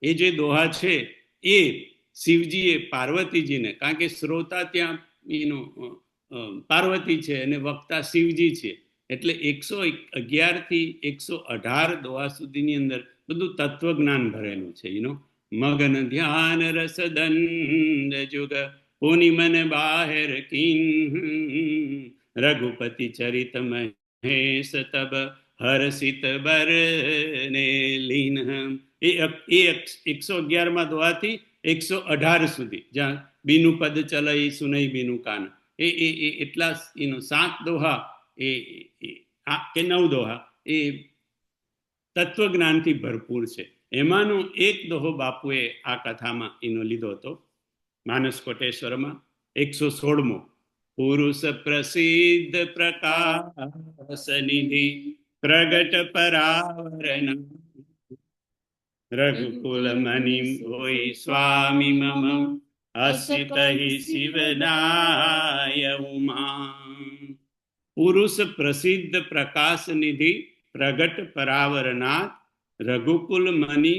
એ જે દોહા છે એ શિવજીએ પાર્વતીજીને, કારણ કે શ્રોતા ત્યાં પાર્વતી છે અને વક્તા શિવજી છે, એટલે 111 થી 118 દોહા સુધીની અંદર બધું તત્વજ્ઞાન ભરેલું છે. મગન ધ્યાન રસદંડ જુગ પુનિ મન બાહેર કિન, રઘુપતિ ચરિત મહેશ તબ હર્ષિત બરને લીન. એ 111 દોહાથી 118 સુધી, જ્યાં બીનું પદ ચલઈ સુનઈ બીનું કાન, એટલા 7 દોહા કે 9 દોહા એ તત્વજ્ઞાનથી ભરપૂર છે. એમાંનો એક દોહો બાપુએ આ કથામાં એનો લીધો હતો માનસ કોટેશ્વરમાં, 116મો. પુરુષ પ્રસિદ્ધ પ્રકાશ નિધિ પ્રગટ પરાવરણ, રઘુકુલ મનિ હોય સ્વામી મમ અસિતહિ શિવનાય ઉમા. પુરુષ પ્રસિદ્ધ પ્રકાશ નિધિ પ્રગટ પરાવરનાથ, રઘુકુલ મનિ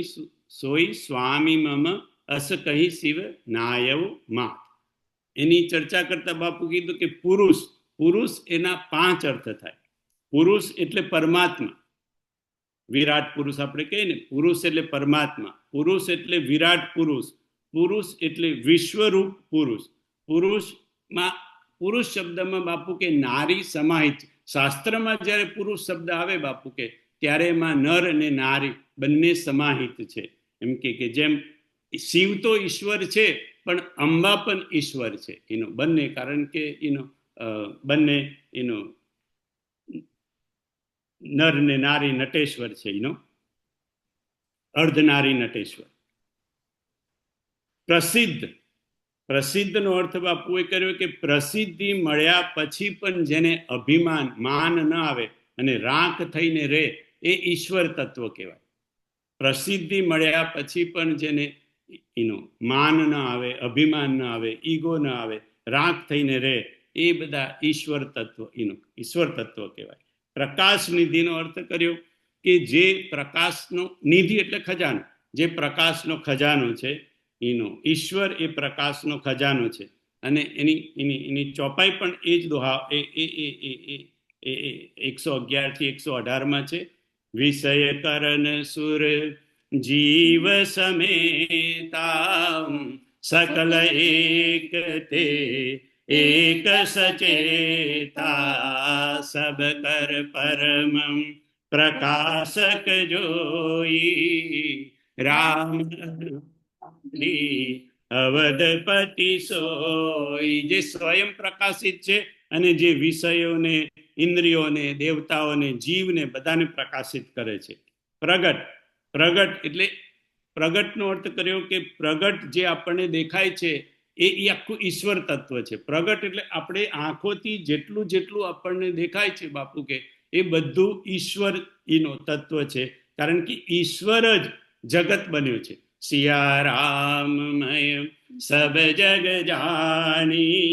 સોઈ સ્વામી મમ અસ કહી શિવ નાયવ મા. એની ચર્ચા કરતા બાપુ કીધું કે પુરુષ એના 5 અર્થ થાય. પુરુષ એટલે પરમાત્મા, વિરાટ પુરુષ આપણે કહીએ ને, પુરુષ એટલે પરમાત્મા, પુરુષ એટલે વિરાટ પુરુષ, પુરુષ એટલે વિશ્વરૂપ પુરુષ. પુરુષમાં, પુરુષ શબ્દમાં બાપુ કે નારી સમાહિત. શાસ્ત્રમાં જ્યારે પુરુષ શબ્દ આવે બાપુ કે ત્યારે એમાં નર અને નારી બંને સમાહિત છે. એમ કે જેમ શિવ તો ઈશ્વર છે પણ અંબા પણ ઈશ્વર છે એનો બંને, કારણ કે એનો બંને એનો નર ને નારી નટેશ્વર છે, એનો અર્ધનારી નટેશ્વર. પ્રસિદ્ધ, પ્રસિદ્ધનો અર્થ બાપુએ કર્યો કે પ્રસિદ્ધિ મળ્યા પછી પણ જેને અભિમાન માન ન આવે અને રાખ થઈને રહે એ ઈશ્વર તત્વ કહેવાય. પ્રસિદ્ધિ મળ્યા પછી પણ જેને એનું માન ન આવે, અભિમાન ન આવે, ઈગો ન આવે, રાખ થઈને રહે એ બધા ઈશ્વર તત્વ, એનું ઈશ્વર તત્વ કહેવાય. પ્રકાશ નિધિનો અર્થ કર્યો કે જે પ્રકાશનો, નિધિ એટલે ખજાનો, જે પ્રકાશનો ખજાનો છે એનો ઈશ્વર એ પ્રકાશનો ખજાનો છે. અને એની ચોપાઈ પણ એ જ દોહા એ 111 થી 118 છે. વિષય કરણ સુર જીવ સમેતા સકલ એક તે એક સચેતા સબ કર પરમ પ્રકાશક જોઈ રામ અવધપતિ સોઈ. જે સ્વયં પ્રકાશિત છે અને જે વિષયોને, ઇન્દ્રિયોને, દેવતાઓને, જીવને બધાને પ્રકાશિત કરે છે. પ્રગટ, પ્રગટ એટલે પ્રગટનો અર્થ કર્યો કે પ્રગટ જે આપણને દેખાય છે એ આખું ઈશ્વર તત્વ છે. પ્રગટ એટલે આપણે આંખોથી જેટલું જેટલું આપણને દેખાય છે બાપુ કે એ બધું ઈશ્વર એનો તત્વ છે, કારણ કે ઈશ્વર જ જગત બન્યો છે. સિયારામમય સબ જગ જાની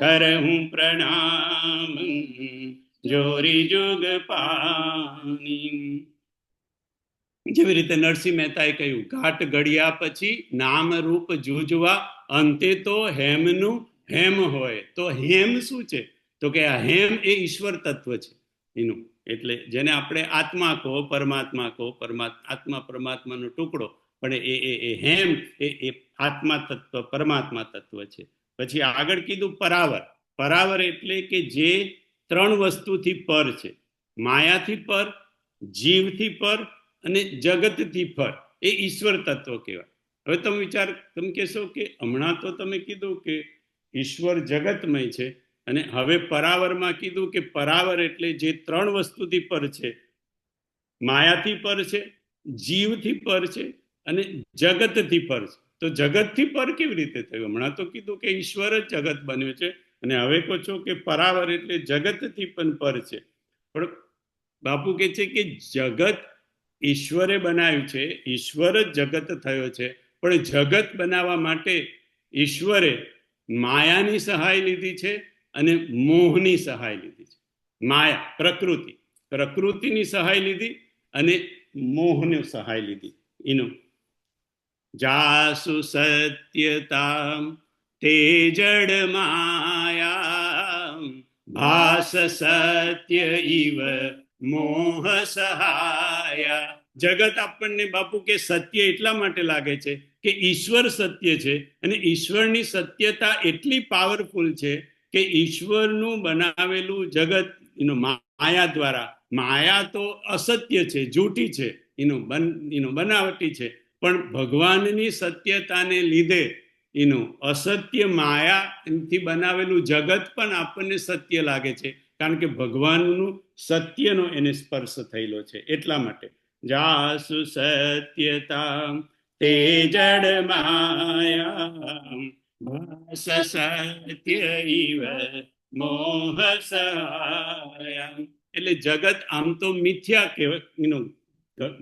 કરહું પ્રણામ જોરી જુગ પાની. જેવી રીતે નરસિંહ મહેતાએ કહ્યું, ઘાટ ઘડિયા પછી નામ રૂપ જૂજવા અંતે તો હેમનું હેમ હોય. તો હેમ શું છે? તો કે આ હેમ એ ઈશ્વર તત્વ છે એનું. એટલે જેને આપણે આત્મા કહો, પરમાત્મા કહો, આત્મા પરમાત્માનો ટુકડો, પણ એ હેમ એ આત્મા તત્વ, પરમાત્મા તત્વ છે. પછી આગળ કીધું પરાવર. પરાવર એટલે કે જે ત્રણ વસ્તુથી પર છે, માયાથી પર, જીવથી પર અને જગતથી પર, એ ઈશ્વર તત્વ કહેવાય. હવે તમે વિચાર, તમે કહેશો કે હમણાં તો તમે કીધું કે ઈશ્વર જગતમય છે, અને હવે પરાવરમાં કીધું કે પરાવર એટલે જે ત્રણ વસ્તુથી પર છે, માયાથી પર છે, જીવથી પર છે અને જગતથી પર છે. તો જગતથી પર કેવી રીતે થયું? હમણાં તો કીધું કે ઈશ્વર જ જગત બન્યો છે, અને હવે કહો છો કે પરાવર એટલે જગતથી પણ પર છે. પણ બાપુ કહે છે કે જગત ઈશ્વરે બનાવ્યું છે, ઈશ્વર જ જગત થયો છે, પણ જગત બનાવવા માટે ઈશ્વરે માયાની સહાય લીધી છે અને મોહની સહાય લીધી છે. માયા પ્રકૃતિ, પ્રકૃતિની સહાય લીધી અને મોહની સહાય લીધી. એનું જાસુ સત્યતા તે જડ માયા ભાસ સત્ય ઇવ મોહ સહાયા. જગત આપણને બાપુ કે સત્ય એટલા માટે લાગે છે કે ઈશ્વર સત્ય છે, અને ઈશ્વરની સત્યતા એટલી પાવરફુલ છે કે ઈશ્વરનું બનાવેલું જગત એનું માયા દ્વારા, માયા તો અસત્ય છે, જૂઠી છે, એનું બનાવટી છે, પણ ભગવાનની સત્યતાને લીધે એનું અસત્ય માયાથી બનાવેલું જગત પણ આપણને સત્ય લાગે છે, કારણ કે ભગવાનનું સત્યનો એને સ્પર્શ થયેલો છે. એટલા માટે જાસુ સત્યતા તે જડ માયા ભાસ સત્ય ઇવ મોહ સહાયા. એટલે જગત આમ તો મિથ્યા કહેવાય,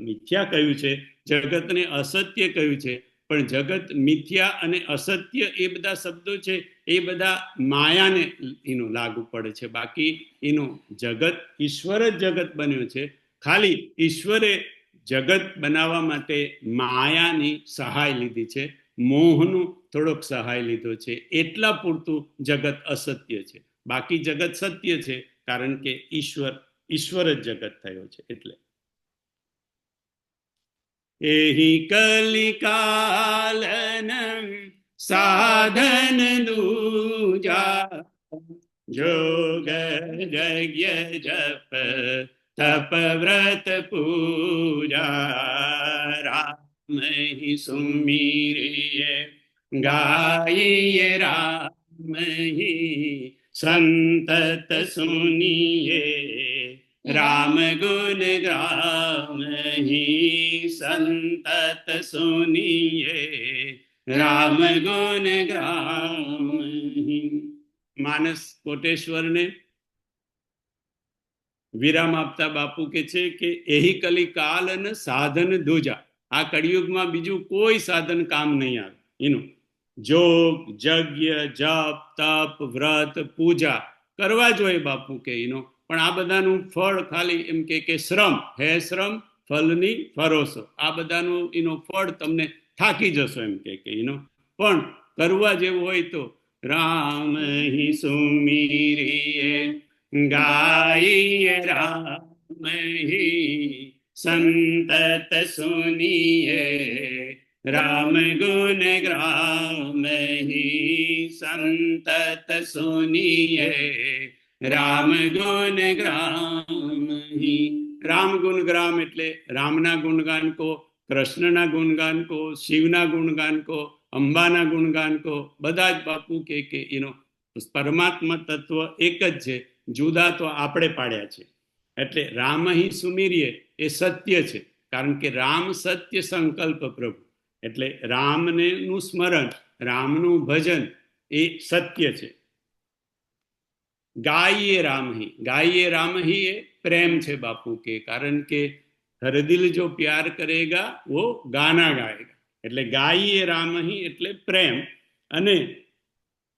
મિથ્યા કહ્યું છે, જગતને અસત્ય કહ્યું છે, પણ જગત મિથ્યા અને અસત્ય એ બધા શબ્દો છે એ બધા માયાને એનું લાગુ પડે છે. બાકી એનું જગત, ઈશ્વર જ જગત બન્યો છે. ખાલી ઈશ્વરે જગત બનાવવા માટે માયાની સહાય લીધી છે, મોહનું થોડોક સહાય લીધો છે, એટલા પૂરતું જગત અસત્ય છે. બાકી જગત સત્ય છે, કારણ કે ઈશ્વર જ જગત થયો છે. એટલે એહી કલિકાલન સાધન દૂજા જોગ જગ્ય જપ તપ વ્રત પૂજા રામ હી સુમીરીએ ગાઈએ રામ હી સંતત સુનિએ રામ ગુણ ગ્રામ હી સંતત સુનિએ રામ ગુણ ગ્રામ હી. માનસ કોટેશ્વરને વિરામ આપતા બાપુ કે છે કે એહી કલી કાલ અને સાધન દૂજા, આ કળિયુગમાં બીજું કોઈ સાધન કામ નહીં આવે. એનું જોગ યજ્ઞ જપ તપ વ્રત પૂજા કરવા જોઈએ બાપુ કે એનો, પણ આ બધાનું ફળ ખાલી એમ કે શ્રમ હે શ્રમ ફલની ભરોસો, આ બધાનું એનો ફળ તમને થાકી જશો એમ કે એનો, પણ કરવા જેવું હોય તો રામ હી સુમીરીએ ગાઈએ રામ હી સંતત સુનિએ રામ ગુણ ગ્રામ હી સંતત સુનિએ રામ ગુણ ગ્રામ હી. રામ ગુણ ગ્રામ એટલે રામના ગુણગાન કો, કૃષ્ણના ગુણગાન કો, શિવના ગુણગાન કો, અંબાના ગુણગાન કો, બધા જ બાપુ કે એનો પરમાત્મા તત્વ એક જ છે, જુદા તો આપણે પાડ્યા છે. એટલે રામ હી સુમીરીએ એ સત્ય છે, કારણ કે રામ સત્ય સંકલ્પ પ્રભુ, એટલે રામને નું સ્મરણ, રામનું ભજન એ સત્ય છે. ગાઈએ રામ હી એ પ્રેમ છે બાપુ કે, કારણ કે હર દિલ જો પ્યાર કરેગા वो गाना गाएगा, એટલે ગાઈએ રામ હી એટલે પ્રેમ, અને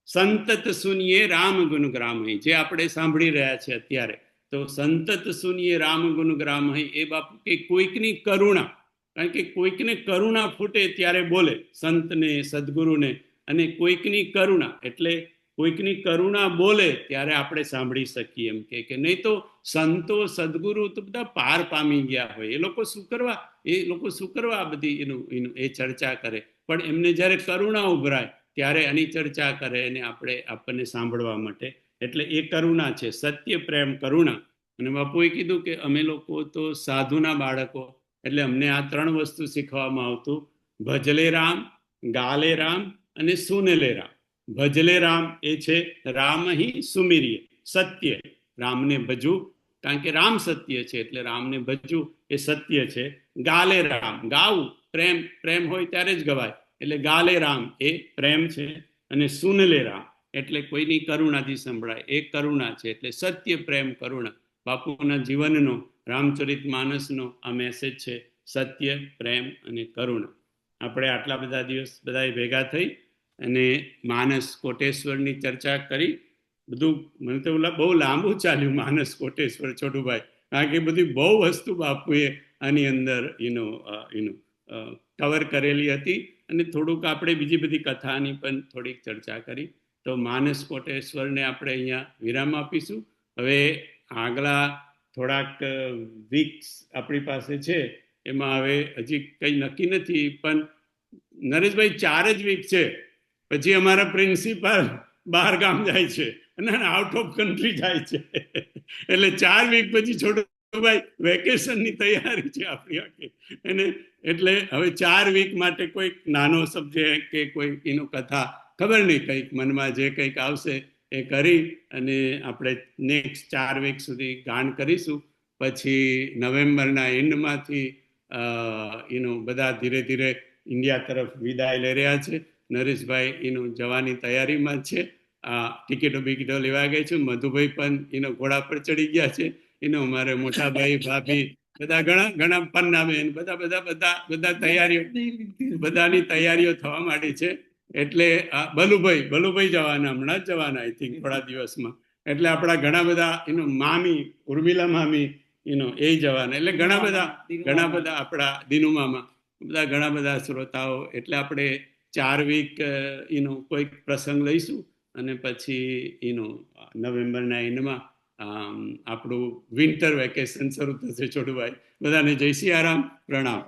સંતત સુનિએ રામ ગુણ ગ્રામ હી જે આપણે સાંભળી રહ્યા છે અત્યારે, તો સંતત સુનિએ રામ ગુણ ગ્રામ હી એ બાપુ કે કોઈકની કરુણા, કારણ કે કોઈકને કરુણા ફૂટે ત્યારે બોલે સંતને સદગુરુને, અને કોઈકની કરુણા એટલે કોઈકની કરુણા બોલે ત્યારે આપણે સાંભળી શકીએ એમ કે નહીં તો સંતો સદગુરુ તો બધા પાર પામી ગયા હોય, એ લોકો શું કરવા આ બધી એનું એ ચર્ચા કરે, પણ એમને જ્યારે કરુણા ઉભરાય ત્યારે આની ચર્ચા કરે અને આપણને સાંભળવા માટે, એટલે એ કરુણા છે, સત્ય પ્રેમ કરુણા. અને બાપુએ કીધું કે અમે લોકો તો સાધુના બાળકો, એટલે અમને આ 3 વસ્તુ શીખવામાં આવતું, ભજલે રામ, ગાલે રામ અને સુનલે રામ. ભજલે રામ એ છે રામ હી સુમીરીએ, સત્ય, રામને ભજવું, કારણ કે રામ સત્ય છે એટલે રામને ભજવું એ સત્ય છે. ગાલે રામ, ગાવું પ્રેમ હોય ત્યારે જ ગવાય, એટલે ગાલે રામ એ પ્રેમ છે, અને સુનલે રામ એટલે કોઈની કરુણાથી સંભળાય એ કરુણા છે, એટલે સત્ય પ્રેમ કરુણા. બાપુના જીવનનો, રામચરિત માનસનો આ મેસેજ છે, સત્ય પ્રેમ અને કરુણા. આપણે આટલા બધા દિવસ બધા ભેગા થઈ અને માનસ કોટેશ્વરની ચર્ચા કરી. બધું મને તો બહુ લાંબુ ચાલ્યું માનસ કોટેશ્વર છોટુભાઈ, કારણ કે બધી બહુ વસ્તુ બાપુએ આની અંદર કવર કરેલી હતી, અને થોડુંક આપણે બીજી બધી કથાની પણ થોડીક ચર્ચા કરી. તો માનસ કોટેશ્વરને આપણે અહીંયા વિરામ આપીશું. હવે આગલા થોડાક વીક્સ આપણી પાસે છે, એમાં હવે હજી કંઈ નક્કી નથી, પણ નરેશભાઈ 4 જ વીક છે, પછી અમારા પ્રિન્સિપાલ બહાર ગામ જાય છે અને આઉટ ઓફ કન્ટ્રી જાય છે, એટલે 4 વીક પછી છોટુભાઈ વેકેશનની તૈયારી છે આપણી આખી, અને એટલે હવે 4 વીક માટે કોઈક નાનો સબ્જેક્ટ કે કોઈ એનો કથા, ખબર નહીં, કંઈક મનમાં જે કંઈક આવશે એ કરી અને આપણે નેક્સ્ટ 4 વીક સુધી ગાન કરીશું. પછી નવેમ્બરના એન્ડમાંથી બધા ધીરે ધીરે ઇન્ડિયા તરફ વિદાય લઈ રહ્યા છે. નરેશભાઈ જવાની તૈયારીમાં છે, ટિકિટો લેવા ગઈ છે. મધુભાઈ પણ ઘોડા પર ચડી ગયા છે, અમારે મોટાભાઈ ભાભી બધા ઘણા પન્નાબેન બધા તૈયારીઓ, બધાની તૈયારીઓ થવા માંડી છે. એટલે બલુભાઈ જવાના, હમણાં જ જવાના આઈ થિંક થોડા દિવસમાં, એટલે આપણા ઘણા બધા મામી ઉર્મિલા મામી એ જવાના, એટલે ઘણા બધા આપણા દિનુ મામા બધા ઘણા બધા શ્રોતાઓ, એટલે આપણે 4 વીક કોઈક પ્રસંગ લઈશું, અને પછી નવેમ્બરના એન્ડમાં આપણું વિન્ટર વેકેશન શરૂ થશે. છોટુભાઈ બધાને જય સિયારામ, પ્રણામ.